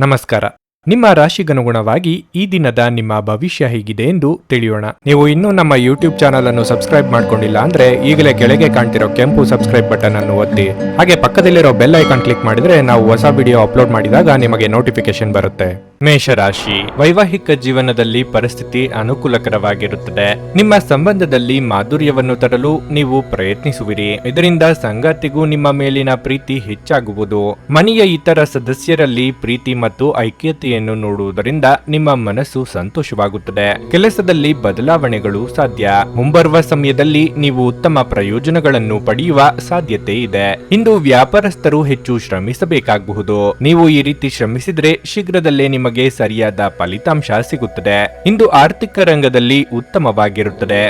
ನಮಸ್ಕಾರ. ನಿಮ್ಮ ರಾಶಿಗನುಗುಣವಾಗಿ ಈ ದಿನದ ನಿಮ್ಮ ಭವಿಷ್ಯ ಹೇಗಿದೆ ಎಂದು ತಿಳಿಯೋಣ. ನೀವು ಇನ್ನೂ ನಮ್ಮ ಯೂಟ್ಯೂಬ್ ಚಾನಲ್ ಅನ್ನು ಸಬ್ಸ್ಕ್ರೈಬ್ ಮಾಡ್ಕೊಂಡಿಲ್ಲ ಅಂದ್ರೆ ಈಗಲೇ ಕೆಳಗೆ ಕಾಣ್ತಿರೋ ಕೆಂಪು ಸಬ್ಸ್ಕ್ರೈಬ್ ಬಟನ್ ಅನ್ನು ಒತ್ತಿ, ಹಾಗೆ ಪಕ್ಕದಲ್ಲಿರೋ ಬೆಲ್ ಐಕಾನ್ ಕ್ಲಿಕ್ ಮಾಡಿದ್ರೆ ನಾವು ಹೊಸ ವಿಡಿಯೋ ಅಪ್ಲೋಡ್ ಮಾಡಿದಾಗ ನಿಮಗೆ ನೋಟಿಫಿಕೇಶನ್ ಬರುತ್ತೆ. ಮೇಷರಾಶಿ, ವೈವಾಹಿಕ ಜೀವನದಲ್ಲಿ ಪರಿಸ್ಥಿತಿ ಅನುಕೂಲಕರವಾಗಿರುತ್ತದೆ. ನಿಮ್ಮ ಸಂಬಂಧದಲ್ಲಿ ಮಾಧುರ್ಯವನ್ನು ತರಲು ನೀವು ಪ್ರಯತ್ನಿಸುವಿರಿ. ಇದರಿಂದ ಸಂಗಾತಿಗೂ ನಿಮ್ಮ ಮೇಲಿನ ಪ್ರೀತಿ ಹೆಚ್ಚಾಗುವುದು. ಮನೆಯ ಇತರ ಸದಸ್ಯರಲ್ಲಿ ಪ್ರೀತಿ ಮತ್ತು ಐಕ್ಯತೆಯನ್ನು ನೋಡುವುದರಿಂದ ನಿಮ್ಮ ಮನಸ್ಸು ಸಂತೋಷವಾಗುತ್ತದೆ. ಕೆಲಸದಲ್ಲಿ ಬದಲಾವಣೆಗಳು ಸಾಧ್ಯ. ಮುಂಬರುವ ಸಮಯದಲ್ಲಿ ನೀವು ಉತ್ತಮ ಪ್ರಯೋಜನಗಳನ್ನು ಪಡೆಯುವ ಸಾಧ್ಯತೆ ಇದೆ. ಇಂದು ವ್ಯಾಪಾರಸ್ಥರು ಹೆಚ್ಚು ಶ್ರಮಿಸಬೇಕಾಗಬಹುದು. ನೀವು ಈ ರೀತಿ ಶ್ರಮಿಸಿದ್ರೆ ಶೀಘ್ರದಲ್ಲೇ ನಿಮಗೆ ಸರಿಯಾದ ಫಲಿತಾಂಶ ಸಿಗುತ್ತದೆ. ಇಂದು ಆರ್ಥಿಕ ರಂಗದಲ್ಲಿ ಉತ್ತಮವಾಗಿರುತ್ತದೆ.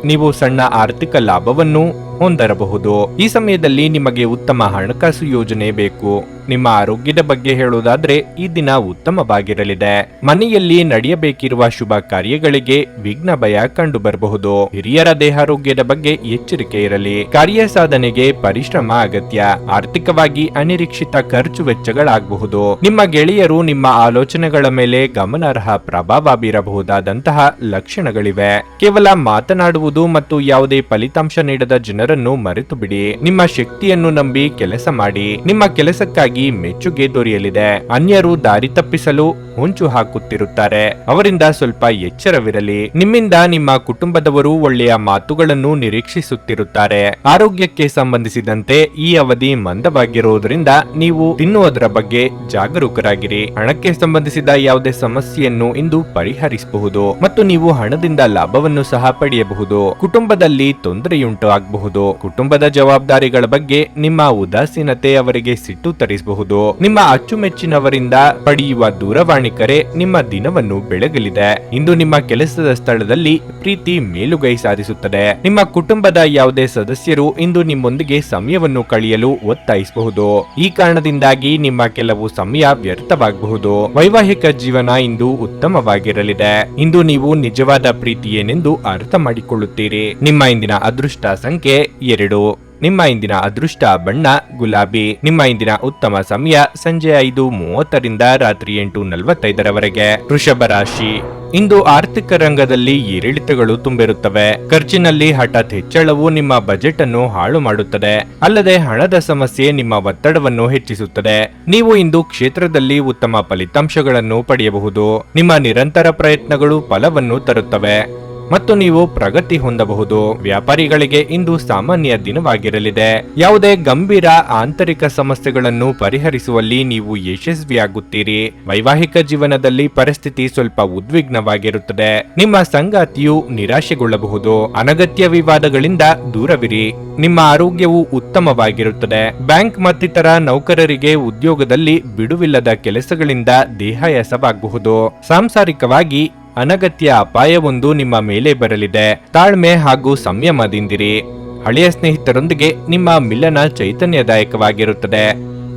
ನೀವು ಸಣ್ಣ ಆರ್ಥಿಕ ಲಾಭವನ್ನು ಹೊಂದರಬಹುದು. ಈ ಸಮಯದಲ್ಲಿ ನಿಮಗೆ ಉತ್ತಮ ಹಣಕಾಸು ಯೋಜನೆ ಬೇಕು. ನಿಮ್ಮ ಆರೋಗ್ಯದ ಬಗ್ಗೆ ಹೇಳುವುದಾದ್ರೆ ಈ ದಿನ ಉತ್ತಮವಾಗಿರಲಿದೆ. ಮನೆಯಲ್ಲಿ ನಡೆಯಬೇಕಿರುವ ಶುಭ ಕಾರ್ಯಗಳಿಗೆ ವಿಘ್ನ ಭಯ ಕಂಡು ಬರಬಹುದು. ಹಿರಿಯರ ದೇಹಾರೋಗ್ಯದ ಬಗ್ಗೆ ಎಚ್ಚರಿಕೆ ಇರಲಿ. ಕಾರ್ಯ ಸಾಧನೆಗೆ ಪರಿಶ್ರಮ ಅಗತ್ಯ. ಆರ್ಥಿಕವಾಗಿ ಅನಿರೀಕ್ಷಿತ ಖರ್ಚು ವೆಚ್ಚಗಳಾಗಬಹುದು. ನಿಮ್ಮ ಗೆಳೆಯರು ನಿಮ್ಮ ಆಲೋಚನೆಗಳ ಮೇಲೆ ಗಮನಾರ್ಹ ಪ್ರಭಾವ ಬೀರಬಹುದಾದಂತಹ ಲಕ್ಷಣಗಳಿವೆ. ಕೇವಲ ಮಾತನಾಡುವುದು ಮತ್ತು ಯಾವುದೇ ಫಲಿತಾಂಶ ನೀಡದ ಜನರನ್ನು ಮರೆತು ಬಿಡಿ. ನಿಮ್ಮ ಶಕ್ತಿಯನ್ನು ನಂಬಿ ಕೆಲಸ ಮಾಡಿ. ನಿಮ್ಮ ಕೆಲಸಕ್ಕಾಗಿ ಮೆಚ್ಚುಗೆ ದೊರೆಯಲಿದೆ. ಅನ್ಯರು ದಾರಿ ತಪ್ಪಿಸಲು ಹೊಂಚು ಹಾಕುತ್ತಿರುತ್ತಾರೆ. ಅವರಿಂದ ಸ್ವಲ್ಪ ಎಚ್ಚರವಿರಲಿ. ನಿಮ್ಮಿಂದ ನಿಮ್ಮ ಕುಟುಂಬದವರು ಒಳ್ಳೆಯ ಮಾತುಗಳನ್ನು ನಿರೀಕ್ಷಿಸುತ್ತಿರುತ್ತಾರೆ. ಆರೋಗ್ಯಕ್ಕೆ ಸಂಬಂಧಿಸಿದಂತೆ ಈ ಅವಧಿ ಮಂದವಾಗಿರುವುದರಿಂದ ನೀವು ತಿನ್ನುವುದರ ಬಗ್ಗೆ ಜಾಗರೂಕರಾಗಿರಿ. ಹಣಕ್ಕೆ ಸಂಬಂಧಿಸಿದ ಯಾವುದೇ ಸಮಸ್ಯೆಯನ್ನು ಇಂದು ಪರಿಹರಿಸಬಹುದು ಮತ್ತು ನೀವು ಹಣದಿಂದ ಲಾಭವನ್ನು ಸಹ ಪಡೆಯಬಹುದು. ಕುಟುಂಬದಲ್ಲಿ ತೊಂದರೆಯುಂಟು ಆಗಬಹುದು. ಕುಟುಂಬದ ಜವಾಬ್ದಾರಿಗಳ ಬಗ್ಗೆ ನಿಮ್ಮ ಉದಾಸೀನತೆ ಅವರಿಗೆ ಸಿಟ್ಟು ತರಿಸಬಹುದು. ನಿಮ್ಮ ಅಚ್ಚುಮೆಚ್ಚಿನವರಿಂದ ಪಡೆಯುವ ದೂರವಾಣಿ ಕರೆ ನಿಮ್ಮ ದಿನವನ್ನು ಬೆಳಗಲಿದೆ. ಇಂದು ನಿಮ್ಮ ಕೆಲಸದ ಸ್ಥಳದಲ್ಲಿ ಪ್ರೀತಿ ಮೇಲುಗೈ ಸಾಧಿಸುತ್ತದೆ. ನಿಮ್ಮ ಕುಟುಂಬದ ಯಾವುದೇ ಸದಸ್ಯರು ಇಂದು ನಿಮ್ಮೊಂದಿಗೆ ಸಮಯವನ್ನು ಕಳೆಯಲು ಒತ್ತಾಯಿಸಬಹುದು. ಈ ಕಾರಣದಿಂದಾಗಿ ನಿಮ್ಮ ಕೆಲವು ಸಮಯ ವ್ಯರ್ಥವಾಗಬಹುದು. ವೈವಾಹಿಕ ಜೀವನ ಇಂದು ಉತ್ತಮವಾಗಿರಲಿದೆ. ಇಂದು ನೀವು ನಿಜವಾದ ಪ್ರೀತಿ ಏನೆಂದು ಅರ್ಥ ಮಾಡಿಕೊಳ್ಳುತ್ತೀರಿ. ನಿಮ್ಮ ಇಂದಿನ ಅದೃಷ್ಟ ಸಂಖ್ಯೆ 2. ನಿಮ್ಮ ಇಂದಿನ ಅದೃಷ್ಟ ಬಣ್ಣ ಗುಲಾಬಿ. ನಿಮ್ಮ ಇಂದಿನ ಉತ್ತಮ ಸಮಯ ಸಂಜೆ 5:30ರಿಂದ ರಾತ್ರಿ 8:45ರವರೆಗೆ. ವೃಷಭ ರಾಶಿ, ಇಂದು ಆರ್ಥಿಕ ರಂಗದಲ್ಲಿ ಏರಿಳಿತಗಳು ತುಂಬಿರುತ್ತವೆ. ಖರ್ಚಿನಲ್ಲಿ ಹಠಾತ್ ಹೆಚ್ಚಳವು ನಿಮ್ಮ ಬಜೆಟ್ ಅನ್ನು ಹಾಳು ಮಾಡುತ್ತದೆ. ಅಲ್ಲದೆ ಹಣದ ಸಮಸ್ಯೆ ನಿಮ್ಮ ಒತ್ತಡವನ್ನು ಹೆಚ್ಚಿಸುತ್ತದೆ. ನೀವು ಇಂದು ಕ್ಷೇತ್ರದಲ್ಲಿ ಉತ್ತಮ ಫಲಿತಾಂಶಗಳನ್ನು ಪಡೆಯಬಹುದು. ನಿಮ್ಮ ನಿರಂತರ ಪ್ರಯತ್ನಗಳು ಫಲವನ್ನು ತರುತ್ತವೆ ಮತ್ತು ನೀವು ಪ್ರಗತಿ ಹೊಂದಬಹುದು. ವ್ಯಾಪಾರಿಗಳಿಗೆ ಇಂದು ಸಾಮಾನ್ಯ ದಿನವಾಗಿರಲಿದೆ. ಯಾವುದೇ ಗಂಭೀರ ಆಂತರಿಕ ಸಮಸ್ಯೆಗಳನ್ನು ಪರಿಹರಿಸುವಲ್ಲಿ ನೀವು ಯಶಸ್ವಿಯಾಗುತ್ತೀರಿ. ವೈವಾಹಿಕ ಜೀವನದಲ್ಲಿ ಪರಿಸ್ಥಿತಿ ಸ್ವಲ್ಪ ಉದ್ವಿಗ್ನವಾಗಿರುತ್ತದೆ. ನಿಮ್ಮ ಸಂಗಾತಿಯು ನಿರಾಶೆಗೊಳ್ಳಬಹುದು. ಅನಗತ್ಯ ವಿವಾದಗಳಿಂದ ದೂರವಿರಿ. ನಿಮ್ಮ ಆರೋಗ್ಯವು ಉತ್ತಮವಾಗಿರುತ್ತದೆ. ಬ್ಯಾಂಕ್ ಮತ್ತಿತರ ನೌಕರರಿಗೆ ಉದ್ಯೋಗದಲ್ಲಿ ಬಿಡುವಿಲ್ಲದ ಕೆಲಸಗಳಿಂದ ದೇಹಾಯಾಸವಾಗಬಹುದು. ಸಾಂಸಾರಿಕವಾಗಿ ಅನಗತ್ಯ ಅಪಾಯವೊಂದು ನಿಮ್ಮ ಮೇಲೆ ಬರಲಿದೆ. ತಾಳ್ಮೆ ಹಾಗೂ ಸಂಯಮದಿಂದಿರಿ. ಹಳೆಯ ಸ್ನೇಹಿತರೊಂದಿಗೆ ನಿಮ್ಮ ಮಿಲನ ಚೈತನ್ಯದಾಯಕವಾಗಿರುತ್ತದೆ.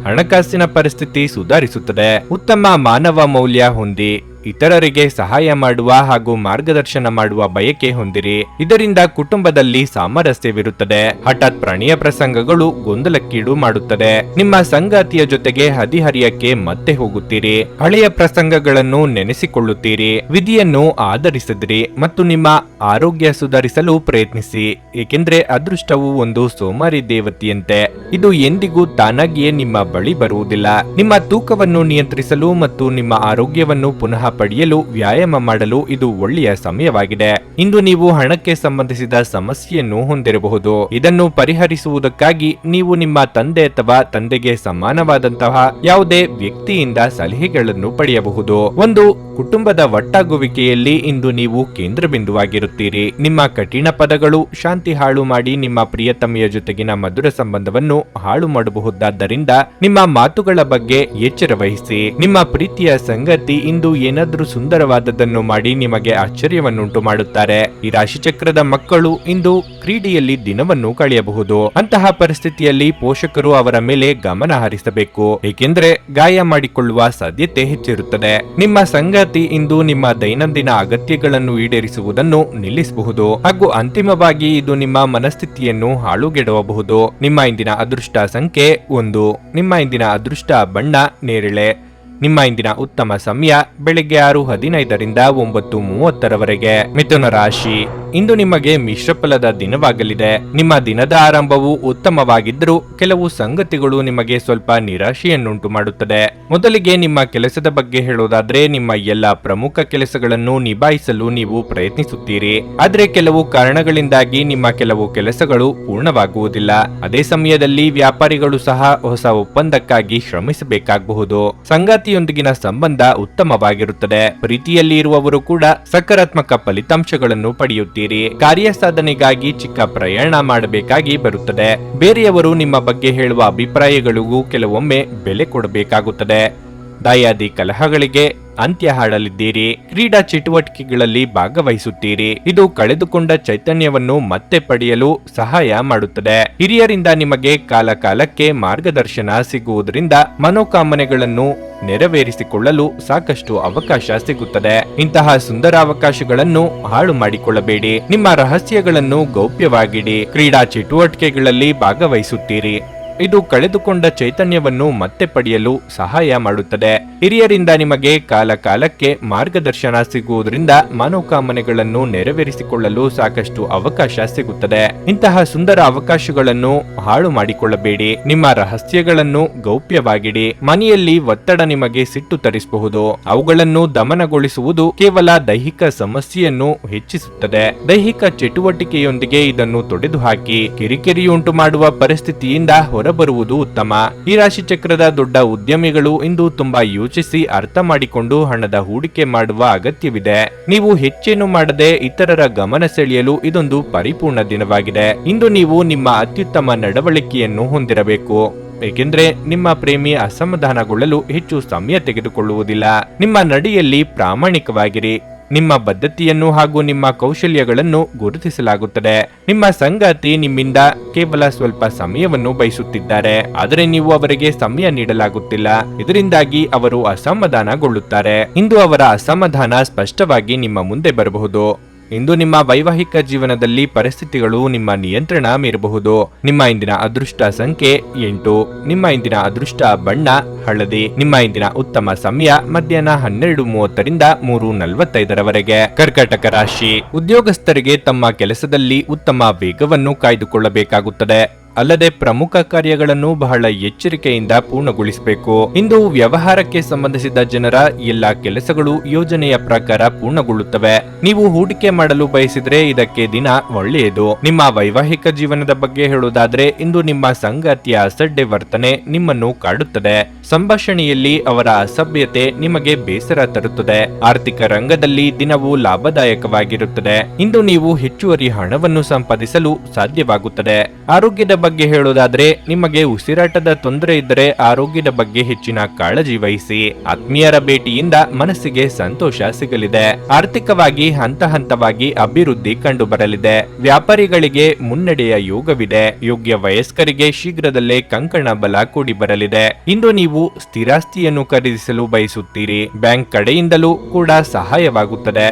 ಹಣಕಾಸಿನ ಪರಿಸ್ಥಿತಿ ಸುಧಾರಿಸುತ್ತದೆ. ಉತ್ತಮ ಮಾನವ ಮೌಲ್ಯ ಹೊಂದಿ ಇತರರಿಗೆ ಸಹಾಯ ಮಾಡುವ ಹಾಗೂ ಮಾರ್ಗದರ್ಶನ ಮಾಡುವ ಬಯಕೆ ಹೊಂದಿರಿ. ಇದರಿಂದ ಕುಟುಂಬದಲ್ಲಿ ಸಾಮರಸ್ಯವಿರುತ್ತದೆ. ಹಠಾತ್ ಪ್ರಣಯ ಪ್ರಸಂಗಗಳು ಗೊಂದಲಕ್ಕೀಡು ಮಾಡುತ್ತದೆ. ನಿಮ್ಮ ಸಂಗಾತಿಯ ಜೊತೆಗೆ ಹದಿಹರಿಯಕ್ಕೆ ಮತ್ತೆ ಹೋಗುತ್ತೀರಿ. ಹಳೆಯ ಪ್ರಸಂಗಗಳನ್ನು ನೆನೆಸಿಕೊಳ್ಳುತ್ತೀರಿ. ವಿಧಿಯನ್ನು ಆಧರಿಸಿದ್ರಿ ಮತ್ತು ನಿಮ್ಮ ಆರೋಗ್ಯ ಸುಧಾರಿಸಲು ಪ್ರಯತ್ನಿಸಿ. ಏಕೆಂದ್ರೆ ಅದೃಷ್ಟವು ಒಂದು ಸೋಮಾರಿ ದೇವತೆಯಂತೆ. ಇದು ಎಂದಿಗೂ ತಾನಾಗಿಯೇ ನಿಮ್ಮ ಬಳಿ ಬರುವುದಿಲ್ಲ. ನಿಮ್ಮ ತೂಕವನ್ನು ನಿಯಂತ್ರಿಸಲು ಮತ್ತು ನಿಮ್ಮ ಆರೋಗ್ಯವನ್ನು ಪುನಃ ಪಡೆಯಲು ವ್ಯಾಯಾಮ ಮಾಡಲು ಇದು ಒಳ್ಳೆಯ ಸಮಯವಾಗಿದೆ. ಇಂದು ನೀವು ಹಣಕ್ಕೆ ಸಂಬಂಧಿಸಿದ ಸಮಸ್ಯೆಯನ್ನು ಹೊಂದಿರಬಹುದು. ಇದನ್ನು ಪರಿಹರಿಸುವುದಕ್ಕಾಗಿ ನೀವು ನಿಮ್ಮ ತಂದೆ ಅಥವಾ ತಂದೆಗೆ ಸಮಾನವಾದಂತಹ ಯಾವುದೇ ವ್ಯಕ್ತಿಯಿಂದ ಸಲಹೆಗಳನ್ನು ಪಡೆಯಬಹುದು. ಒಂದು ಕುಟುಂಬದ ಒಟ್ಟಾಗುವಿಕೆಯಲ್ಲಿ ಇಂದು ನೀವು ಕೇಂದ್ರ ಬಿಂದುವಾಗಿರುತ್ತೀರಿ. ನಿಮ್ಮ ಕಠಿಣ ಪದಗಳು ಶಾಂತಿ ಹಾಳು ಮಾಡಿ ನಿಮ್ಮ ಪ್ರಿಯತಮೆಯ ಜೊತೆಗಿನ ಮಧುರ ಸಂಬಂಧವನ್ನು ಹಾಳು ಮಾಡಬಹುದಾದ್ದರಿಂದ ನಿಮ್ಮ ಮಾತುಗಳ ಬಗ್ಗೆ ಎಚ್ಚರ ವಹಿಸಿ. ನಿಮ್ಮ ಪ್ರೀತಿಯ ಸಂಗತಿ ಇಂದು ಏನಾದರೂ ಸುಂದರವಾದದ್ದನ್ನು ಮಾಡಿ ನಿಮಗೆ ಆಶ್ಚರ್ಯವನ್ನುಂಟು ಮಾಡುತ್ತಾರೆ. ಈ ರಾಶಿಚಕ್ರದ ಮಕ್ಕಳು ಇಂದು ಕ್ರೀಡೆಯಲ್ಲಿ ದಿನವನ್ನು ಕಳೆಯಬಹುದು. ಅಂತಹ ಪರಿಸ್ಥಿತಿಯಲ್ಲಿ ಪೋಷಕರು ಅವರ ಮೇಲೆ ಗಮನ ಹರಿಸಬೇಕು. ಏಕೆಂದರೆ ಗಾಯ ಮಾಡಿಕೊಳ್ಳುವ ಸಾಧ್ಯತೆ ಹೆಚ್ಚಿರುತ್ತದೆ. ನಿಮ್ಮ ಸಂಗಾತಿ ಇಂದು ನಿಮ್ಮ ದೈನಂದಿನ ಅಗತ್ಯಗಳನ್ನು ಈಡೇರಿಸುವುದನ್ನು ನಿಲ್ಲಿಸಬಹುದು ಹಾಗೂ ಅಂತಿಮವಾಗಿ ಇದು ನಿಮ್ಮ ಮನಸ್ಥಿತಿಯನ್ನು ಹಾಳುಗೆಡವಬಹುದು. ನಿಮ್ಮ ಇಂದಿನ ಅದೃಷ್ಟ ಸಂಖ್ಯೆ 1. ನಿಮ್ಮ ಇಂದಿನ ಅದೃಷ್ಟ ಬಣ್ಣ ನೇರಳೆ. ನಿಮ್ಮ ಇಂದಿನ ಉತ್ತಮ ಸಮಯ ಬೆಳಿಗ್ಗೆ 6:15ರಿಂದ 9:30ರವರೆಗೆ. ಮಿಥುನ ರಾಶಿ, ಇಂದು ನಿಮಗೆ ಮಿಶ್ರ ಫಲದ ದಿನವಾಗಲಿದೆ. ನಿಮ್ಮ ದಿನದ ಆರಂಭವು ಉತ್ತಮವಾಗಿದ್ದರೂ ಕೆಲವು ಸಂಗತಿಗಳು ನಿಮಗೆ ಸ್ವಲ್ಪ ನಿರಾಶೆಯನ್ನುಂಟು ಮಾಡುತ್ತದೆ. ಮೊದಲಿಗೆ ನಿಮ್ಮ ಕೆಲಸದ ಬಗ್ಗೆ ಹೇಳೋದಾದ್ರೆ, ನಿಮ್ಮ ಎಲ್ಲಾ ಪ್ರಮುಖ ಕೆಲಸಗಳನ್ನು ನಿಭಾಯಿಸಲು ನೀವು ಪ್ರಯತ್ನಿಸುತ್ತೀರಿ. ಆದ್ರೆ ಕೆಲವು ಕಾರಣಗಳಿಂದಾಗಿ ನಿಮ್ಮ ಕೆಲವು ಕೆಲಸಗಳು ಪೂರ್ಣವಾಗುವುದಿಲ್ಲ. ಅದೇ ಸಮಯದಲ್ಲಿ ವ್ಯಾಪಾರಿಗಳು ಸಹ ಹೊಸ ಒಪ್ಪಂದಕ್ಕಾಗಿ ಶ್ರಮಿಸಬೇಕಾಗಬಹುದು. ಸಂಗಾತಿಯೊಂದಿಗಿನ ಸಂಬಂಧ ಉತ್ತಮವಾಗಿರುತ್ತದೆ. ಪ್ರೀತಿಯಲ್ಲಿ ಇರುವವರು ಕೂಡ ಸಕಾರಾತ್ಮಕ ಫಲಿತಾಂಶಗಳನ್ನು ಪಡೆಯುತ್ತೀರಿ. ಕಾರ್ಯಸಾಧನೆಗಾಗಿ ಚಿಕ್ಕ ಪ್ರಯಾಣ ಮಾಡಬೇಕಾಗಿ ಬರುತ್ತದೆ. ಬೇರೆಯವರು ನಿಮ್ಮ ಬಗ್ಗೆ ಹೇಳುವ ಅಭಿಪ್ರಾಯಗಳಿಗೂ ಕೆಲವೊಮ್ಮೆ ಬೆಲೆ ಕೊಡಬೇಕಾಗುತ್ತದೆ. ದಾಯಾದಿ ಕಲಹಗಳಿಗೆ ಅಂತ್ಯ ಹಾಡಲಿದ್ದೀರಿ. ಕ್ರೀಡಾ ಚಟುವಟಿಕೆಗಳಲ್ಲಿ ಭಾಗವಹಿಸುತ್ತೀರಿ. ಇದು ಕಳೆದುಕೊಂಡ ಚೈತನ್ಯವನ್ನು ಮತ್ತೆ ಪಡೆಯಲು ಸಹಾಯ ಮಾಡುತ್ತದೆ. ಹಿರಿಯರಿಂದ ನಿಮಗೆ ಕಾಲಕಾಲಕ್ಕೆ ಮಾರ್ಗದರ್ಶನ ಸಿಗುವುದರಿಂದ ಮನೋಕಾಮನೆಗಳನ್ನು ನೆರವೇರಿಸಿಕೊಳ್ಳಲು ಸಾಕಷ್ಟು ಅವಕಾಶ ಸಿಗುತ್ತದೆ. ಇಂತಹ ಸುಂದರ ಅವಕಾಶಗಳನ್ನು ಹಾಳು ಮಾಡಿಕೊಳ್ಳಬೇಡಿ. ನಿಮ್ಮ ರಹಸ್ಯಗಳನ್ನು ಗೌಪ್ಯವಾಗಿಡಿ. ಕ್ರೀಡಾ ಚಟುವಟಿಕೆಗಳಲ್ಲಿ ಭಾಗವಹಿಸುತ್ತೀರಿ. ಇದು ಕಳೆದುಕೊಂಡ ಚೈತನ್ಯವನ್ನು ಮತ್ತೆ ಪಡೆಯಲು ಸಹಾಯ ಮಾಡುತ್ತದೆ. ಹಿರಿಯರಿಂದ ನಿಮಗೆ ಕಾಲಕಾಲಕ್ಕೆ ಮಾರ್ಗದರ್ಶನ ಸಿಗುವುದರಿಂದ ಮನೋಕಾಮನೆಗಳನ್ನು ನೆರವೇರಿಸಿಕೊಳ್ಳಲು ಸಾಕಷ್ಟು ಅವಕಾಶ ಸಿಗುತ್ತದೆ. ಇಂತಹ ಸುಂದರ ಅವಕಾಶಗಳನ್ನು ಹಾಳು ಮಾಡಿಕೊಳ್ಳಬೇಡಿ. ನಿಮ್ಮ ರಹಸ್ಯಗಳನ್ನು ಗೌಪ್ಯವಾಗಿಡಿ. ಮನೆಯಲ್ಲಿ ಒತ್ತಡ ನಿಮಗೆ ಸಿಟ್ಟು ತರಿಸಬಹುದು. ಅವುಗಳನ್ನು ದಮನಗೊಳಿಸುವುದು ಕೇವಲ ದೈಹಿಕ ಸಮಸ್ಯೆಯನ್ನು ಹೆಚ್ಚಿಸುತ್ತದೆ. ದೈಹಿಕ ಚಟುವಟಿಕೆಯೊಂದಿಗೆ ಇದನ್ನು ತೊಡೆದುಹಾಕಿ ಕಿರಿಕಿರಿಯುಂಟು ಮಾಡುವ ಪರಿಸ್ಥಿತಿಯಿಂದ ಹೊರಬರುವುದು ಉತ್ತಮ. ಈ ರಾಶಿ ಚಕ್ರದ ದೊಡ್ಡ ಉದ್ಯಮಿಗಳು ಇಂದು ತುಂಬಾ ಯೋಚಿಸಿ ಅರ್ಥ ಮಾಡಿಕೊಂಡು ಹಣದ ಹೂಡಿಕೆ ಮಾಡುವ ಅಗತ್ಯವಿದೆ. ನೀವು ಹೆಚ್ಚೇನು ಮಾಡದೆ ಇತರರ ಗಮನ ಸೆಳೆಯಲು ಇದೊಂದು ಪರಿಪೂರ್ಣ ದಿನವಾಗಿದೆ. ಇಂದು ನೀವು ನಿಮ್ಮ ಅತ್ಯುತ್ತಮ ನಡವಳಿಕೆಯನ್ನು ಹೊಂದಿರಬೇಕು. ಏಕೆಂದ್ರೆ ನಿಮ್ಮ ಪ್ರೇಮಿ ಅಸಮಾಧಾನಗೊಳ್ಳಲು ಹೆಚ್ಚು ಸಮಯ ತೆಗೆದುಕೊಳ್ಳುವುದಿಲ್ಲ. ನಿಮ್ಮ ನಡೆಯಲ್ಲಿ ಪ್ರಾಮಾಣಿಕವಾಗಿರಿ. ನಿಮ್ಮ ಬದ್ಧತೆಯನ್ನು ಹಾಗೂ ನಿಮ್ಮ ಕೌಶಲ್ಯಗಳನ್ನು ಗುರುತಿಸಲಾಗುತ್ತದೆ. ನಿಮ್ಮ ಸಂಗಾತಿ ನಿಮ್ಮಿಂದ ಕೇವಲ ಸ್ವಲ್ಪ ಸಮಯವನ್ನು ಬಯಸುತ್ತಿದ್ದಾರೆ, ಆದರೆ ನೀವು ಅವರಿಗೆ ಸಮಯ ನೀಡಲಾಗುತ್ತಿಲ್ಲ. ಇದರಿಂದಾಗಿ ಅವರು ಅಸಮಾಧಾನಗೊಳ್ಳುತ್ತಾರೆ. ಇಂದು ಅವರ ಅಸಮಾಧಾನ ಸ್ಪಷ್ಟವಾಗಿ ನಿಮ್ಮ ಮುಂದೆ ಬರಬಹುದು. ಇಂದು ನಿಮ್ಮ ವೈವಾಹಿಕ ಜೀವನದಲ್ಲಿ ಪರಿಸ್ಥಿತಿಗಳು ನಿಮ್ಮ ನಿಯಂತ್ರಣ ಮೀರಬಹುದು. ನಿಮ್ಮ ಇಂದಿನ ಅದೃಷ್ಟ ಸಂಖ್ಯೆ 8. ನಿಮ್ಮ ಇಂದಿನ ಅದೃಷ್ಟ ಬಣ್ಣ ಹಳದಿ. ನಿಮ್ಮ ಇಂದಿನ ಉತ್ತಮ ಸಮಯ ಮಧ್ಯಾಹ್ನ 12:30ರಿಂದ 3:45ರವರೆಗೆ. ಕರ್ಕಾಟಕ ರಾಶಿ, ಉದ್ಯೋಗಸ್ಥರಿಗೆ ತಮ್ಮ ಕೆಲಸದಲ್ಲಿ ಉತ್ತಮ ವೇಗವನ್ನು ಕಾಯ್ದುಕೊಳ್ಳಬೇಕಾಗುತ್ತದೆ. ಅಲ್ಲದೆ ಪ್ರಮುಖ ಕಾರ್ಯಗಳನ್ನು ಬಹಳ ಎಚ್ಚರಿಕೆಯಿಂದ ಪೂರ್ಣಗೊಳಿಸಬೇಕು. ಇಂದು ವ್ಯವಹಾರಕ್ಕೆ ಸಂಬಂಧಿಸಿದ ಜನರ ಎಲ್ಲಾ ಕೆಲಸಗಳು ಯೋಜನೆಯ ಪ್ರಕಾರ ಪೂರ್ಣಗೊಳ್ಳುತ್ತವೆ. ನೀವು ಹೂಡಿಕೆ ಮಾಡಲು ಬಯಸಿದ್ರೆ ಇದಕ್ಕೆ ದಿನ ಒಳ್ಳೆಯದು. ನಿಮ್ಮ ವೈವಾಹಿಕ ಜೀವನದ ಬಗ್ಗೆ ಹೇಳುವುದಾದ್ರೆ, ಇಂದು ನಿಮ್ಮ ಸಂಗಾತಿಯ ಅಸಡ್ಡೆ ವರ್ತನೆ ನಿಮ್ಮನ್ನು ಕಾಡುತ್ತದೆ. ಸಂಭಾಷಣೆಯಲ್ಲಿ ಅವರ ಅಸಭ್ಯತೆ ನಿಮಗೆ ಬೇಸರ ತರುತ್ತದೆ. ಆರ್ಥಿಕ ರಂಗದಲ್ಲಿ ದಿನವು ಲಾಭದಾಯಕವಾಗಿರುತ್ತದೆ. ಇಂದು ನೀವು ಹೆಚ್ಚುವರಿ ಹಣವನ್ನು ಸಂಪಾದಿಸಲು ಸಾಧ್ಯವಾಗುತ್ತದೆ. ಆರೋಗ್ಯದ ಬಗ್ಗೆ ಹೇಳೋದಾದ್ರೆ, ನಿಮಗೆ ಉಸಿರಾಟದ ತೊಂದರೆ ಇದ್ದರೆ ಆರೋಗ್ಯದ ಬಗ್ಗೆ ಹೆಚ್ಚಿನ ಕಾಳಜಿ ವಹಿಸಿ. ಆತ್ಮೀಯರ ಭೇಟಿಯಿಂದ ಮನಸ್ಸಿಗೆ ಸಂತೋಷ ಸಿಗಲಿದೆ. ಆರ್ಥಿಕವಾಗಿ ಹಂತ ಹಂತವಾಗಿ ಅಭಿವೃದ್ಧಿ ಕಂಡು ಬರಲಿದೆ. ವ್ಯಾಪಾರಿಗಳಿಗೆ ಮುನ್ನಡೆಯ ಯೋಗವಿದೆ. ಯೋಗ್ಯ ವಯಸ್ಕರಿಗೆ ಶೀಘ್ರದಲ್ಲೇ ಕಂಕಣ ಬಲ ಕೂಡಿ ಬರಲಿದೆ. ಇಂದು ನೀವು ಸ್ಥಿರಾಸ್ತಿಯನ್ನು ಖರೀದಿಸಲು ಬಯಸುತ್ತೀರಿ. ಬ್ಯಾಂಕ್ ಕಡೆಯಿಂದಲೂ ಕೂಡ ಸಹಾಯವಾಗುತ್ತದೆ.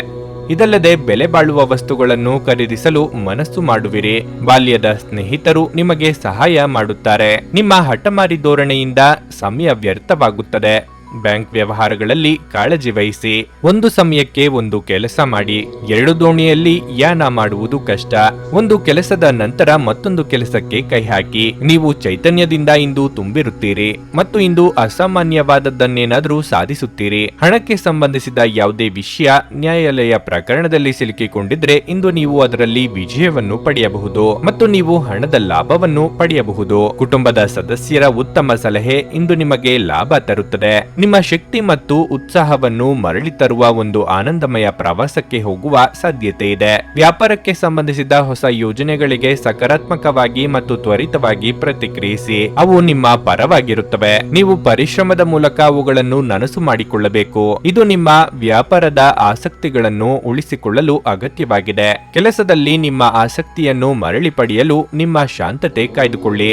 ಇದಲ್ಲದೆ ಬೆಲೆ ಬಾಳುವ ವಸ್ತುಗಳನ್ನು ಖರೀದಿಸಲು ಮನಸ್ಸು ಮಾಡುವಿರಿ. ಬಾಲ್ಯದ ಸ್ನೇಹಿತರು ನಿಮಗೆ ಸಹಾಯ ಮಾಡುತ್ತಾರೆ. ನಿಮ್ಮ ಹಠಮಾರಿ ಧೋರಣೆಯಿಂದ ಸಮಯ ವ್ಯರ್ಥವಾಗುತ್ತದೆ. ಬ್ಯಾಂಕ್ ವ್ಯವಹಾರಗಳಲ್ಲಿ ಕಾಳಜಿ ವಹಿಸಿ. ಒಂದು ಸಮಯಕ್ಕೆ ಒಂದು ಕೆಲಸ ಮಾಡಿ. ಎರಡು ದೋಣಿಯಲ್ಲಿ ಯಾನ ಮಾಡುವುದು ಕಷ್ಟ. ಒಂದು ಕೆಲಸದ ನಂತರ ಮತ್ತೊಂದು ಕೆಲಸಕ್ಕೆ ಕೈ ಹಾಕಿ. ನೀವು ಚೈತನ್ಯದಿಂದ ಇಂದು ತುಂಬಿರುತ್ತೀರಿ ಮತ್ತು ಇಂದು ಅಸಾಮಾನ್ಯವಾದದ್ದನ್ನೇನಾದರೂ ಸಾಧಿಸುತ್ತೀರಿ. ಹಣಕ್ಕೆ ಸಂಬಂಧಿಸಿದ ಯಾವುದೇ ವಿಷಯ ನ್ಯಾಯಾಲಯ ಪ್ರಕರಣದಲ್ಲಿ ಸಿಲುಕಿಕೊಂಡಿದ್ರೆ ಇಂದು ನೀವು ಅದರಲ್ಲಿ ವಿಜಯವನ್ನು ಪಡೆಯಬಹುದು ಮತ್ತು ನೀವು ಹಣದ ಲಾಭವನ್ನು ಪಡೆಯಬಹುದು. ಕುಟುಂಬದ ಸದಸ್ಯರ ಉತ್ತಮ ಸಲಹೆ ಇಂದು ನಿಮಗೆ ಲಾಭ ತರುತ್ತದೆ. ನಿಮ್ಮ ಶಕ್ತಿ ಮತ್ತು ಉತ್ಸಾಹವನ್ನು ಮರಳಿ ತರುವ ಒಂದು ಆನಂದಮಯ ಪ್ರವಾಸಕ್ಕೆ ಹೋಗುವ ಸಾಧ್ಯತೆ ಇದೆ. ವ್ಯಾಪಾರಕ್ಕೆ ಸಂಬಂಧಿಸಿದ ಹೊಸ ಯೋಜನೆಗಳಿಗೆ ಸಕಾರಾತ್ಮಕವಾಗಿ ಮತ್ತು ತ್ವರಿತವಾಗಿ ಪ್ರತಿಕ್ರಿಯಿಸಿ. ಅವು ನಿಮ್ಮ ಪರವಾಗಿರುತ್ತವೆ. ನೀವು ಪರಿಶ್ರಮದ ಮೂಲಕ ಅವುಗಳನ್ನು ನನಸು ಮಾಡಿಕೊಳ್ಳಬೇಕು. ಇದು ನಿಮ್ಮ ವ್ಯಾಪಾರದ ಆಸಕ್ತಿಗಳನ್ನು ಉಳಿಸಿಕೊಳ್ಳಲು ಅಗತ್ಯವಾಗಿದೆ. ಕೆಲಸದಲ್ಲಿ ನಿಮ್ಮ ಆಸಕ್ತಿಯನ್ನು ಮರಳಿ ಪಡೆಯಲು ನಿಮ್ಮ ಶಾಂತತೆ ಕಾಯ್ದುಕೊಳ್ಳಿ.